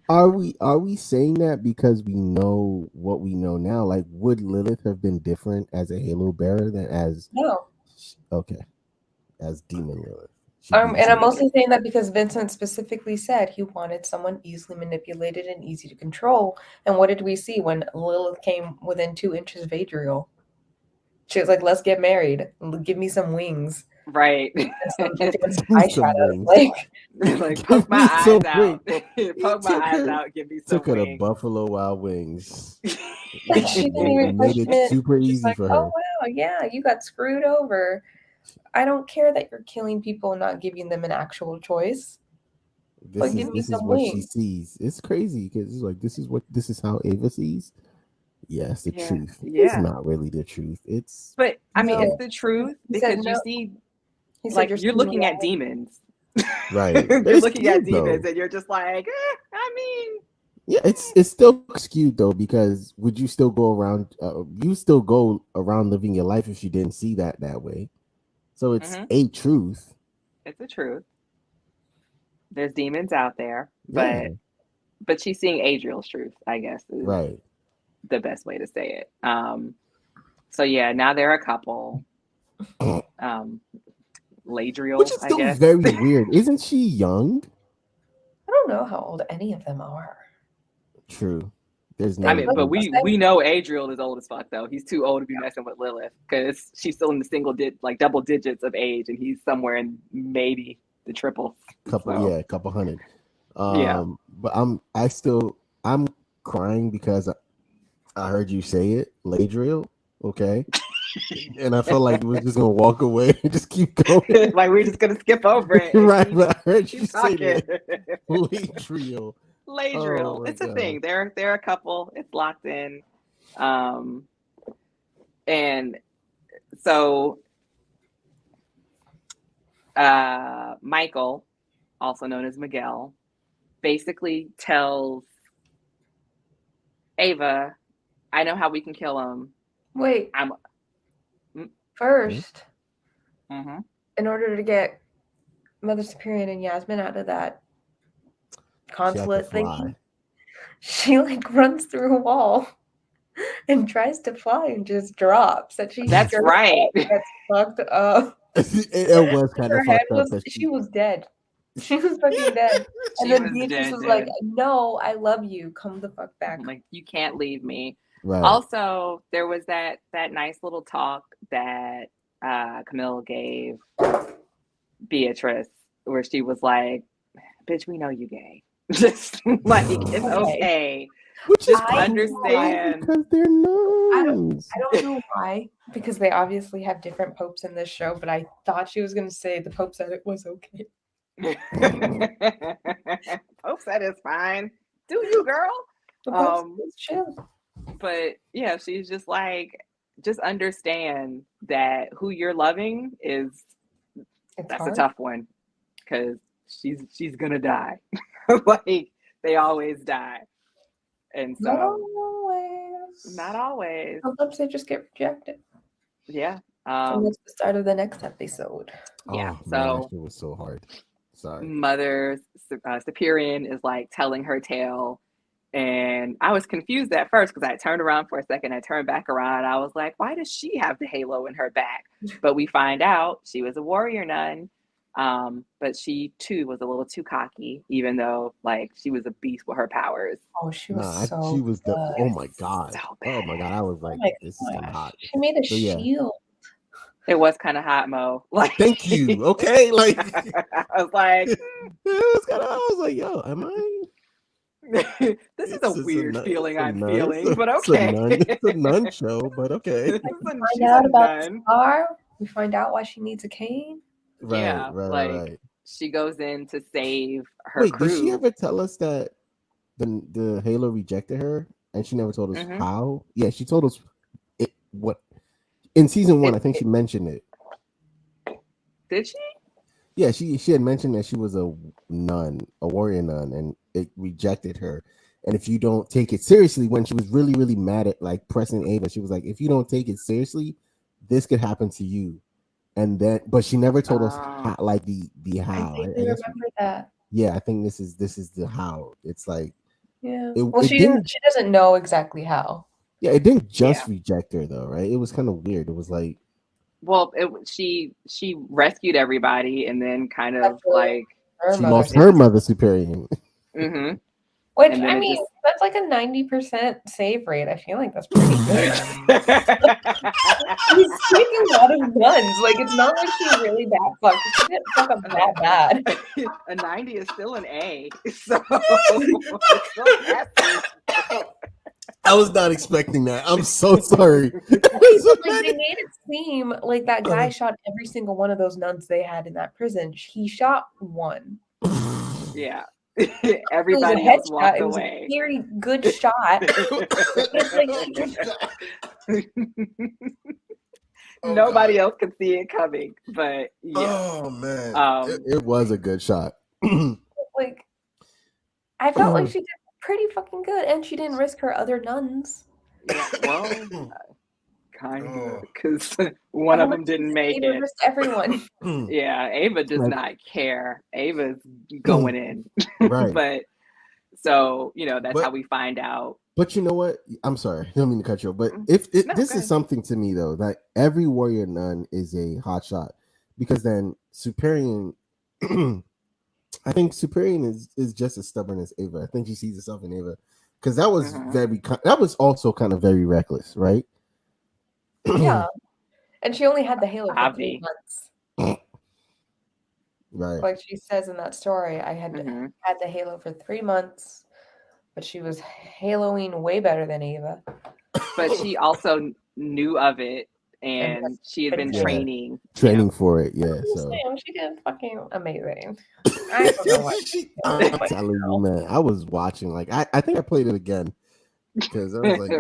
are we saying that because we know what we know now? Like, would Lilith have been different as a Halo bearer than as as Demon Lilith? And I'm mostly saying that because Vincent specifically said he wanted someone easily manipulated and easy to control. And what did we see when Lilith came within 2 inches of Adriel? She was like, let's get married. Give me some wings. Right. Eyeshadows. Like poke my eyes out. Poke my eyes out. Give me some took her wings. to Buffalo Wild Wings. She didn't even made it super easy like, for her. Oh wow, yeah, you got screwed over. I don't care that you're killing people and not giving them an actual choice. This is what she sees. It's crazy because it's like this is how Ava sees. Yes, the truth. Yeah. It's not really the truth. But I mean, it's the truth because you see, like, you're looking at demons. Right. You're looking at demons and you're just like, I mean, yeah, it's still skewed though, because would you still go around? You still go around living your life if you didn't see that way. So it's a truth. It's a truth. There's demons out there, but she's seeing Adriel's truth, I guess. Right. The best way to say it. So yeah, now they're a couple. Ladriel, which is still very weird. Isn't she young? I don't know how old any of them are. True. There's no. I mean, but we know Adriel is old as fuck though. He's too old to be messing with Lilith because she's still in the double digits of age, and he's somewhere in maybe the triples. Couple hundred. But I'm crying because I heard you say it, Ladriel. Okay. And I felt like we're just gonna walk away and just keep going. Like we're just gonna skip over it. Right, but I heard you say that. Ladriel. Ladriel. It's a thing. They're a couple. It's locked in. And so Michael, also known as Miguel, basically tells Ava, I know how we can kill him. Wait. First, in order to get Mother Superior and Yasmin out of that consulate thing, she like runs through a wall and tries to fly and just drops. That's right. Gets fucked up. It was kind of fucked up. She was dead. She was fucking dead. And then Beatrice was like, no, I love you. Come the fuck back. Like, you can't leave me. Right. Also, there was that nice little talk that Camille gave Beatrice where she was like, bitch, we know you gay. Just like, it's okay. Just understand. Because they're nuns. I don't know why. Because they obviously have different popes in this show, but I thought she was going to say the pope said it was okay. Pope said it's fine. Do you, girl? The pope was chill. But yeah, she's just like, just understand that who you're loving is It's that's a hard. tough one because she's gonna die. Like they always die, and Not so not always. always. Sometimes they just get rejected. Yeah. And that's the start of the next episode. Yeah. Oh man, that So shit was so hard. Sorry. mother Superior is like telling her tale. And I was confused at first because I turned around for a second. I turned back around. I was like, why does she have the halo in her back? But we find out she was a warrior nun. But she too was a little too cocky, even though like she was a beast with her powers. Oh, she was Nah, so she was the. good. Oh my god. So Oh my god. I was Oh like, my this is kind of gosh. hot. She made a So yeah. shield. It was kind of hot, Mo. Like, Thank you. Okay, like I was like, it was kind of. I was like, yo, am I? this is a weird feeling I'm feeling, but It's okay. a nun show, but okay. Find She's out a about the nun. scar. We find out why she needs a cane. Yeah, like Right. she goes in to save her Wait, crew. did she ever tell us that the Halo rejected her, and she never told us how? Yeah, she told us what in season 1. I think she mentioned it. Did she? Yeah, she had mentioned that she was a nun, a warrior nun, and it rejected her. And if you don't take it seriously, when she was really mad at like pressing Ava, she was like, "If you don't take it seriously, this could happen to you." And then, but she never told us how, like the how. I guess remember that. Yeah, I think this is the how. It's like, yeah. It She didn't. She doesn't know exactly how. Yeah, it didn't just reject her though, right? It was kind of weird. It was like, well, she rescued everybody and then kind of like she lost her mother superior. Mm-hmm. Which I mean, that's like a 90% save rate. I feel like that's pretty good. She's taking a lot of guns. Like it's not like she's really bad fucked. She didn't fuck up that bad. A 90 is still an A. So I was not expecting that. I'm so sorry. Like, they made it seem like that guy shot every single one of those nuns they had in that prison. He shot one. Yeah. Everybody else walked away. It was a very good shot. Nobody else could see it coming, but yeah. Oh man, it was a good shot. Like, I felt like she did pretty fucking good, and she didn't risk her other nuns. Yeah, well, kind of, because one of them didn't make it. Risked everyone. Yeah, Ava does not care. Ava's going in, right? But so that's how we find out. But you know what? I'm sorry, I don't mean to cut you off. But if this is something to me though, that every warrior nun is a hot shot, because then Superior, I think Superior is just as stubborn as Ava. I think she sees herself in Ava, because that was that was also kind of very reckless, right? Yeah, and she only had the halo for 3 months. Right, like she says in that story, I had had the halo for 3 months, but she was haloing way better than Ava. But she also knew of it, and she had been training for it. Yeah, so she did fucking amazing. I don't know what I'm telling you, man. I was watching, like I think I played it again because I was like,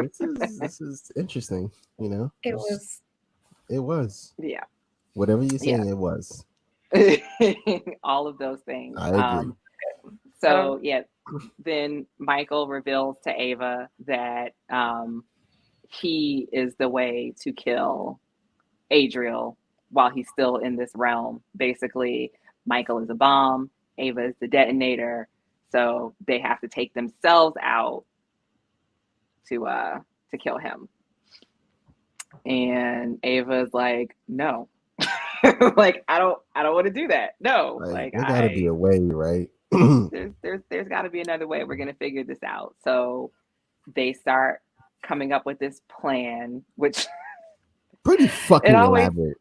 this is interesting. It was. Yeah. Whatever you're saying, it was. All of those things. I agree. So then Michael reveals to Ava that he is the way to kill Adriel while he's still in this realm. Basically, Michael is a bomb, Ava is the detonator, so they have to take themselves out to kill him. And Ava's like, no. Like I don't want to do that. No. Like there gotta be a way, right? there's gotta be another way. We're gonna figure this out. So they start coming up with this plan, which pretty fucking elaborate.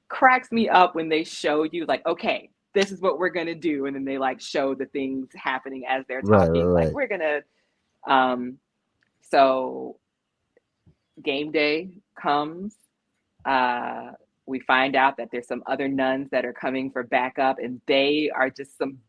Cracks me up when they show you like, okay, this is what we're gonna do, and then they like show the things happening as they're talking. Right. Like we're gonna so game day comes. We find out that there's some other nuns that are coming for backup, and they are just some.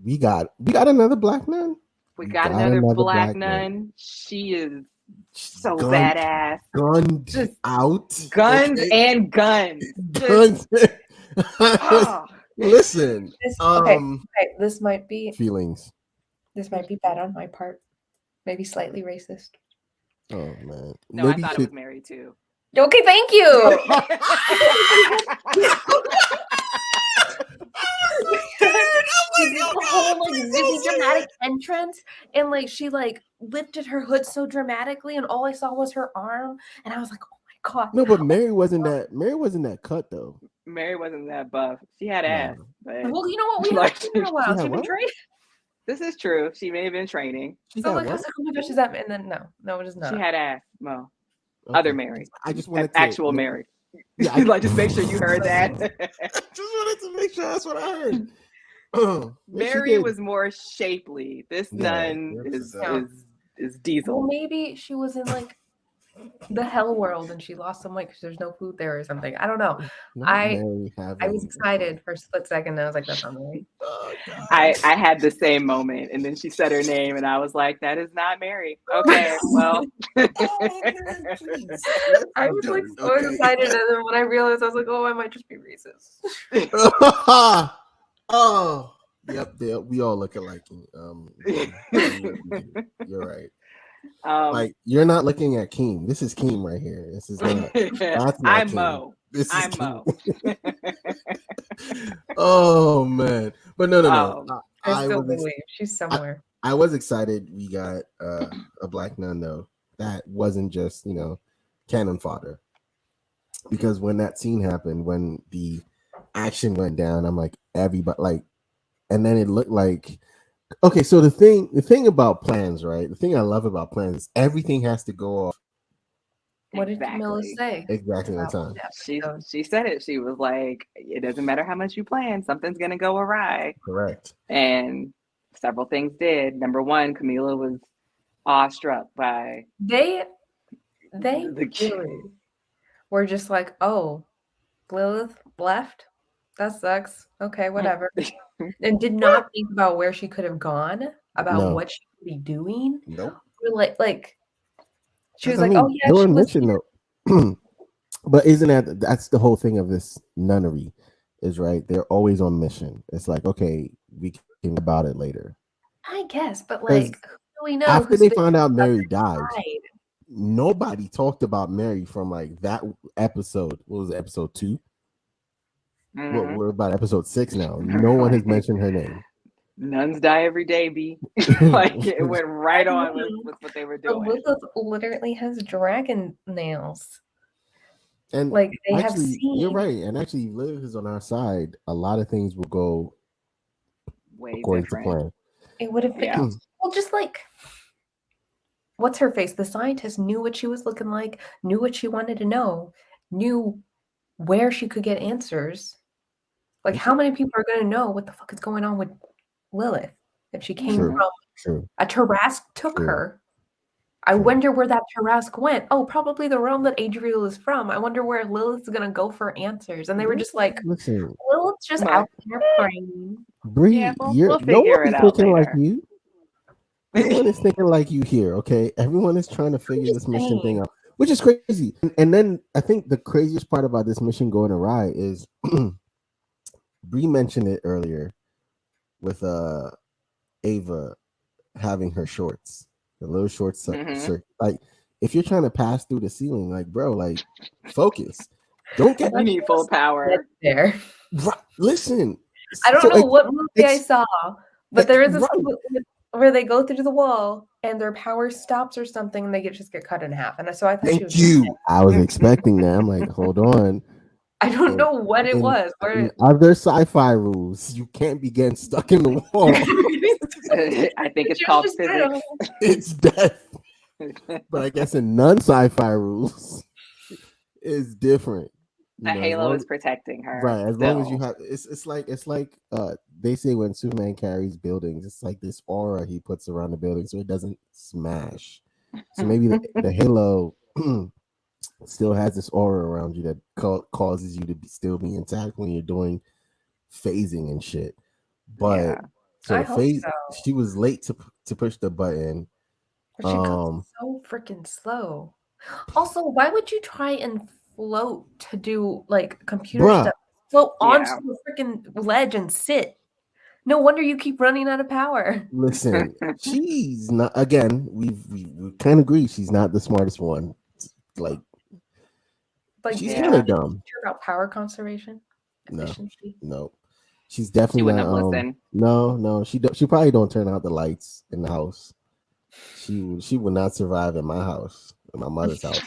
We got another black nun. We You got got another another black black nun. nun. She is so Gun, badass. gunned Just out. guns Okay, and guns. Just guns. Listen, Okay, this might be feelings. bad on my part. Maybe slightly racist. Oh man, no, I maybe you thought it should. was Mary too. Okay, thank you. She did the whole like really dramatic entrance, and like she like lifted her hood so dramatically, and all I saw was her arm, and I was like, oh my god. No, but Mary wasn't that. Mary wasn't that cut though. Mary wasn't that buff. She had ass, No, but Well, you know what? We haven't like seen her in a she while. had She's been what? trained. this is true. She may have been training. She So had like, I was what? like, oh my gosh, is that? And then no, it is She not. had ass. Mo. Okay. Other Mary. I just wanted to Actual Mary. Yeah, like just make sure you heard that. just wanted to make sure that's what I heard. Yes, she Mary did. was more shapely. This Yeah, nun is 100%. is diesel. Well, maybe she was in like the hell world and she lost some weight because there's no food there or something. I don't know. Not I Mary I having. was excited for a split second. And I was like, that's not Mary. Oh, God. I had the same moment, and then she said her name, and I was like, "That is not Mary." Okay, well, Oh, man, please. I was like so excited, and then when I realized, I was like, oh, I might just be racist. Oh, yep. We all look alike. You're right. Like you're not looking at Keem. This is Keem right here. This is not. That's not I'm Keem. Mo. This is I'm Keem. Mo. Oh man, but no. I still believe she's somewhere. I was excited we got a black nun though. That wasn't just cannon fodder. Because when that scene happened, when the action went down, I'm like everybody like, and then it looked like okay. So the thing about plans, right? The thing I love about plans is everything has to go off. What did Camilla say? Exactly on time. She said it. She was like, "It doesn't matter how much you plan, something's gonna go awry." Correct. And several things did. Number one, Camila was awestruck by they really were just like, oh, Lilith left. That sucks. Okay, whatever. And did not think about where she could have gone, about what she could be doing. Nope. Like she was like, oh yeah, they she was. Mentioned, though. But isn't that's the whole thing of this nunnery? Is right. They're always on mission. It's like okay, we can about it later. I guess, but like, who do we know? After they found out Mary died, nobody talked about Mary from like that episode. What was it, episode 2? Mm-hmm. We're about episode 6 now. No one has mentioned her name. Nuns die every day, B. Like it went right on with what they were doing. Lilith literally has dragon nails. And like they actually, have seen. You're right. And actually, Lilith is on our side. A lot of things will go way according different. to plan. It would have been well, just like what's her face? The scientist knew what she was looking like, knew what she wanted to know, knew where she could get answers. Like, how many people are going to know what the fuck is going on with Lilith if she came from a Tarask took her? I wonder where that Tarask went. Oh, probably the realm that Adriel is from. I wonder where Lilith's going to go for answers. And they were just like, Lilith's just out there praying. Bree, we'll figure it out thinking later. like you. No one is thinking like you here, okay? Everyone is trying to figure this mission thing out, which is crazy. And then I think the craziest part about this mission going awry is Bree mentioned it earlier with Ava having her shorts, the little shorts. Like if you're trying to pass through the ceiling, like bro, like focus. Don't get you need full power there. Listen, I don't know what movie I saw, but there is a where they go through the wall and their power stops or something, and they just get cut in half. And so I thought I was expecting that. I'm like, hold on. I don't know what it was. In other sci-fi rules, you can't be getting stuck in the wall. I think it's called physics. It's death. But I guess in non-sci-fi rules, it's different. The halo is protecting her. Right. As long as you have it's like they say when Superman carries buildings, it's like this aura he puts around the building so it doesn't smash. So maybe the halo still has this aura around you that causes you to still be intact when you're doing phasing and shit. But So I the hope phase, so. she was late to push the button. But she goes Um, so freaking slow. Also, why would you try and float to do like computer bruh, stuff? Float onto Yeah. the freaking ledge and sit. No wonder you keep running out of power. listen, she's not. Again, we kind of agree she's not the smartest one. Like Like, she's did kind you Yeah. of dumb. teach her about power conservation, No, efficiency? no, she's She definitely wouldn't not. have listened. No, she probably don't turn out the lights in the house. She would not survive in my house, in my mother's house.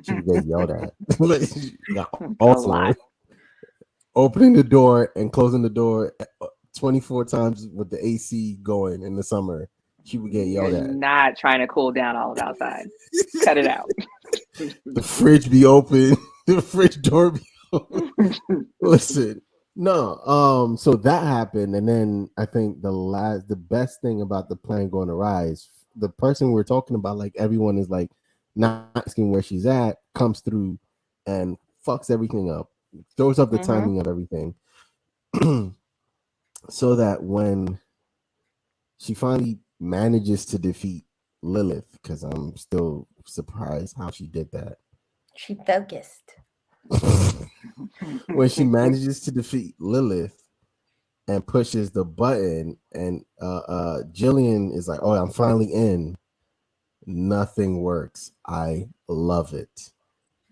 She would get yelled at. A Also, lot. opening the door and closing the door 24 times with the AC going in the summer, she would get You're yelled at. not trying to cool down all of outside. Cut it out. The fridge be open, the fridge door be open. Listen, no, so that happened, and then I think the best thing about the plan going to rise, the person we're talking about, like everyone is like not asking where she's at, comes through and fucks everything up, throws up the Hmm. timing of everything, so that when she finally manages to defeat Lilith, because I'm still surprised how she did that. She focused. When she manages to defeat Lilith and pushes the button, and Jillian is like, "Oh, I'm finally in." Nothing works. I love it.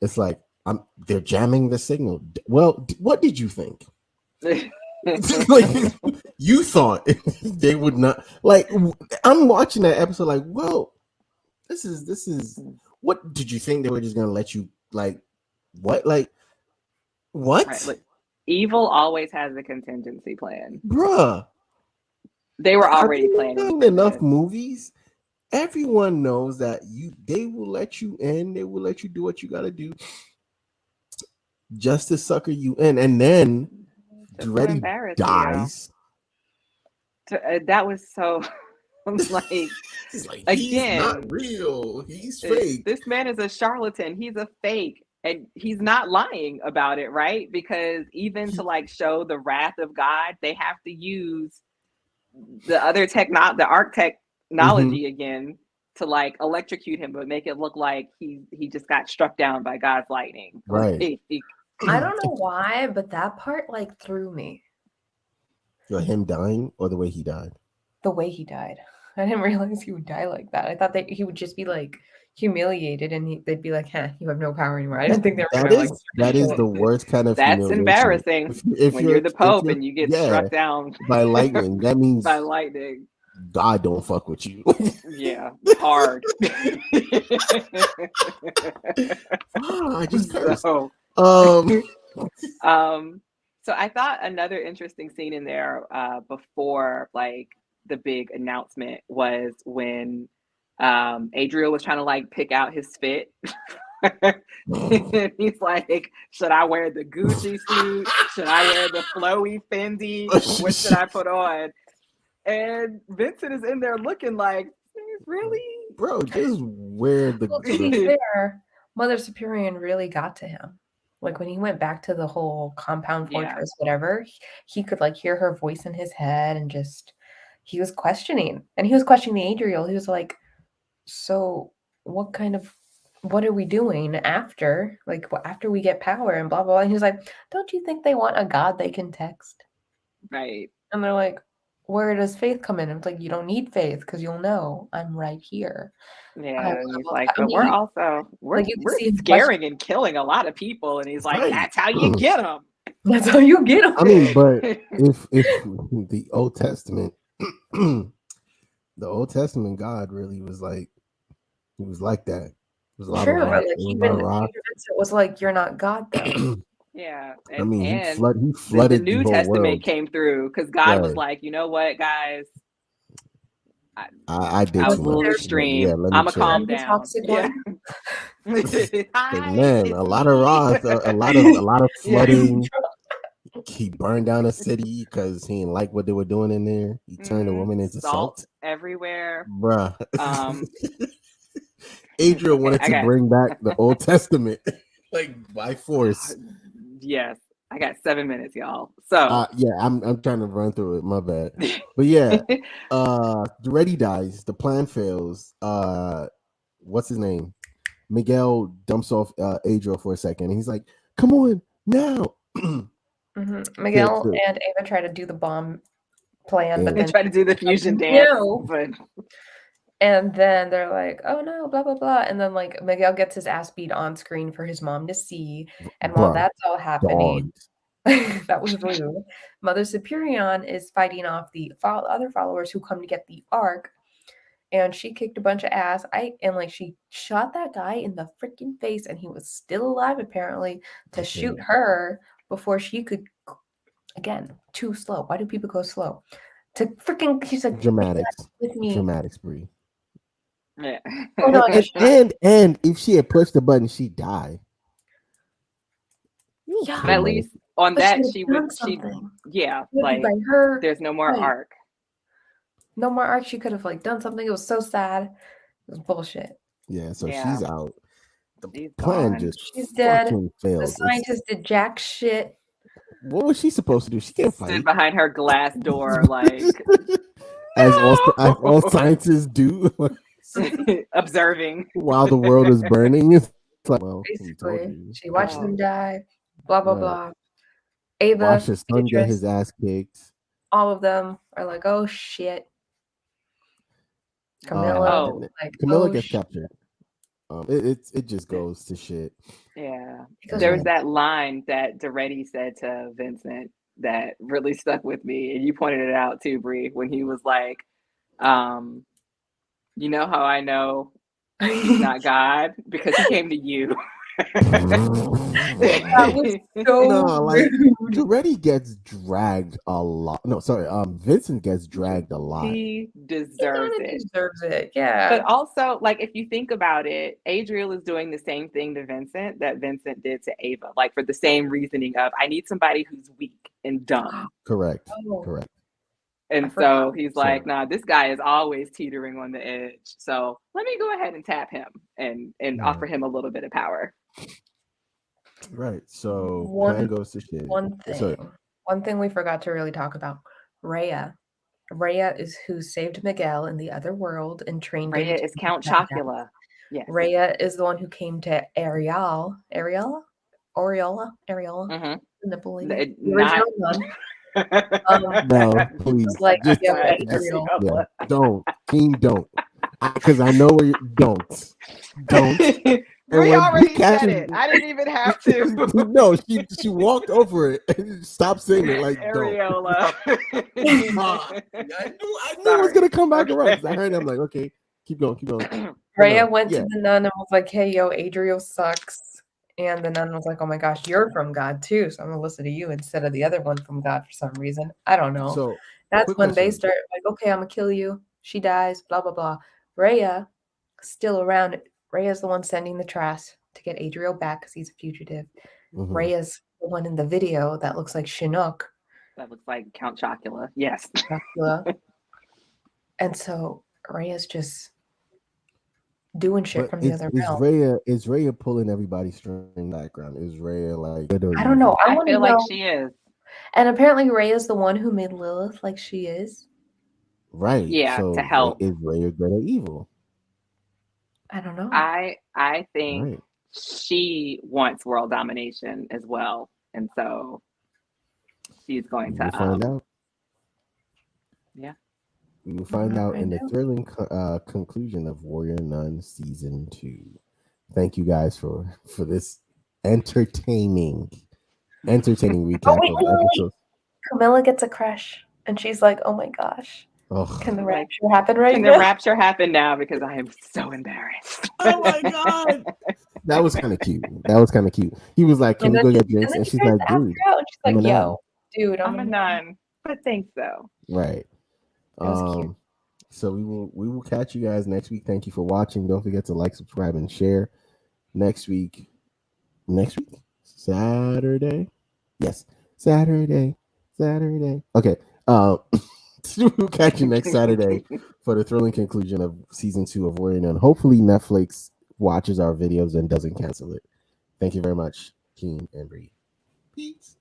It's like they're jamming the signal. Well, what did you think? Like you thought they would not. Like I'm watching that episode. Like, well, this is. What did you think they were just gonna let you like? What like what, Right. Look, evil always has a contingency plan. bruh? They were I've already planning seen for enough this. movies. Everyone knows that they will let you in. They will let you do what you got to do just to sucker you in, and then Just to Duretti embarrass you. dies. That was so like He's like, he's not again, real. He's fake. this man is a charlatan. He's a fake. And he's not lying about it, right? Because even to like show the wrath of God, they have to use the other the arc technology again to like electrocute him, but make it look like he just got struck down by God's lightning. Right. I don't know why, but that part like threw me. So him dying or the way he died? The way he died. I didn't realize he would die like that. I thought that he would just be like humiliated and they'd be like, "Huh, you have no power anymore." I didn't think they were That gonna is like that is the worst kind of That's humiliation. embarrassing. If When you're the if Pope you're and you get yeah, struck down by lightning, that means by lightning. God don't fuck with you. Yeah, hard. I just cursed. So, Um, so I thought another interesting scene in there before like the big announcement was when Adriel was trying to like pick out his fit. He's like, should I wear the Gucci suit? Should I wear the flowy Fendi? What should I put on? And Vincent is in there looking like, really? bro, just wear the. Well, to be fair, Mother Superior really got to him. Like when he went back to the whole compound fortress, whatever, he could like hear her voice in his head and just he was questioning. And he was questioning Adriel. He was like, so what are we doing after? Like after we get power and blah blah. And he's like, don't you think they want a god they can text? Right. And they're like, where does faith come in? And it's like, you don't need faith because you'll know I'm right here. Yeah, and he's like, I but mean, we're like you can see him scaring and killing a lot of people, and he's like, Right. that's how you get them. That's how you get them. I mean, but if the Old Testament, the Old Testament God really was like, he was like that. There's a lot True, of rock. but like even Vincent was like, you're not God though. Yeah, I mean, he the flooded the New whole Testament world. came through because God was Right. like, you know what, guys, I did I was too a little much. extreme. Yeah, let me I'm gonna chill. calm I'm the down. toxic Yeah. Because man, a lot of Roth, a lot of flooding. He burned down a city because he didn't like what they were doing in there. He turned a woman into salt everywhere. Bruh. Okay, Adriel wanted to bring back the Old Testament like by force. Yes, I got 7 minutes, y'all. So Yeah, I'm trying to run through it. My bad. But yeah, Duretti dies. The plan fails. What's his name? Miguel dumps off Adriel for a second, and he's like, "Come on now." Miguel and Ava try to do the bomb plan, but they then try to do the fusion dance, but and then they're like, "Oh no, blah blah blah," and then like Miguel gets his ass beat on screen for his mom to see, and while that's all happening, that was rude. Mother Superion is fighting off the other followers who come to get the Ark, and she kicked a bunch of ass. She shot that guy in the freaking face, and he was still alive apparently to shoot her before she could. Again, too slow. Why do people go slow? To freaking, he's like dramatics with me. Dramatics, Brie. Yeah. Oh, no, and if she had pushed the button, she'd die. Yeah, but at least on that she would. Like her. There's no more Ark. No more Ark. She could have like done something. It was so sad. It was bullshit. Yeah, so she's out. The she's plan gone. just dead. failed. The scientist did jack shit. What was she supposed to do? She can't fight. Stood behind her glass door, like as all scientists do, observing while the world is burning. It's like, well, basically, she watched them die. Blah blah blah. Ava watched his son get his ass kicked. All of them are like, "Oh shit." Camilla, Camilla gets captured. It just goes to shit. Yeah, there was that line that Duretti said to Vincent that really stuck with me, and you pointed it out too, Brie, when he was like, "You know how I know he's not God because he came to you." That was so rude. Duretti gets dragged a lot. No, sorry, Vincent gets dragged a lot. He deserves it. Yeah. But also, like, if you think about it, Adriel is doing the same thing to Vincent that Vincent did to Ava, like for the same reasoning of I need somebody who's weak and dumb. Correct. And so he's like, nah, this guy is always teetering on the edge. So let me go ahead and tap him and offer him a little bit of power. Right. So plan goes to shit. One thing we forgot to really talk about. Rhea. Rhea is who saved Miguel in the other world and trained him. Rhea is Count Chocula. Yes. Rhea is the one who came to Ariola. Mm-hmm. The original one. No, please. Like, don't. Team don't. Because I know where you don't. We already said it. I didn't even have to. No, she walked over it and stopped saying it like Areola. I knew it was gonna come back around. I heard it, I'm like, okay, keep going. Rhea went to the nun and was like, hey, yo, Adriel sucks. And the nun was like, oh my gosh, you're from God too. So I'm gonna listen to you instead of the other one from God for some reason. I don't know. So that's when they start like, okay, I'm gonna kill you. She dies, blah, blah, blah. Rhea still around. Rhea's the one sending the trash to get Adriel back because he's a fugitive. Mm-hmm. Rhea's the one in the video that looks like Chinook. That looks like Count Chocula. Yes. Chocula. And so Rhea's just doing shit from the other realm. Is Rhea pulling everybody's string in the background? Is Rhea like... I don't know. I feel like she is. And apparently Rhea's the one who made Lilith like she is. Right. Yeah, so to help. Is Rhea good or evil? I don't know. I think she wants world domination as well. And so she's going to find out. Yeah. We will find out in the thrilling conclusion of Warrior Nun Season 2. Thank you guys for this entertaining recap of episodes. Camilla gets a crush and she's like, oh my gosh. Oh. Can the rapture happen right now? Can the rapture happen now? Because I am so embarrassed. Oh my God. That was kind of cute. He was like, can we go get drinks? And she's like, dude. And she's like, yo, dude, I'm a nun. But thanks though. Right. So we will catch you guys next week. Thank you for watching. Don't forget to like, subscribe, and share. Next week, Saturday. Yes, Saturday. Okay. We'll catch you next Saturday for the thrilling conclusion of season 2 of Warrior Nun. Hopefully Netflix watches our videos and doesn't cancel it. Thank you very much, Keen and Bree. Peace.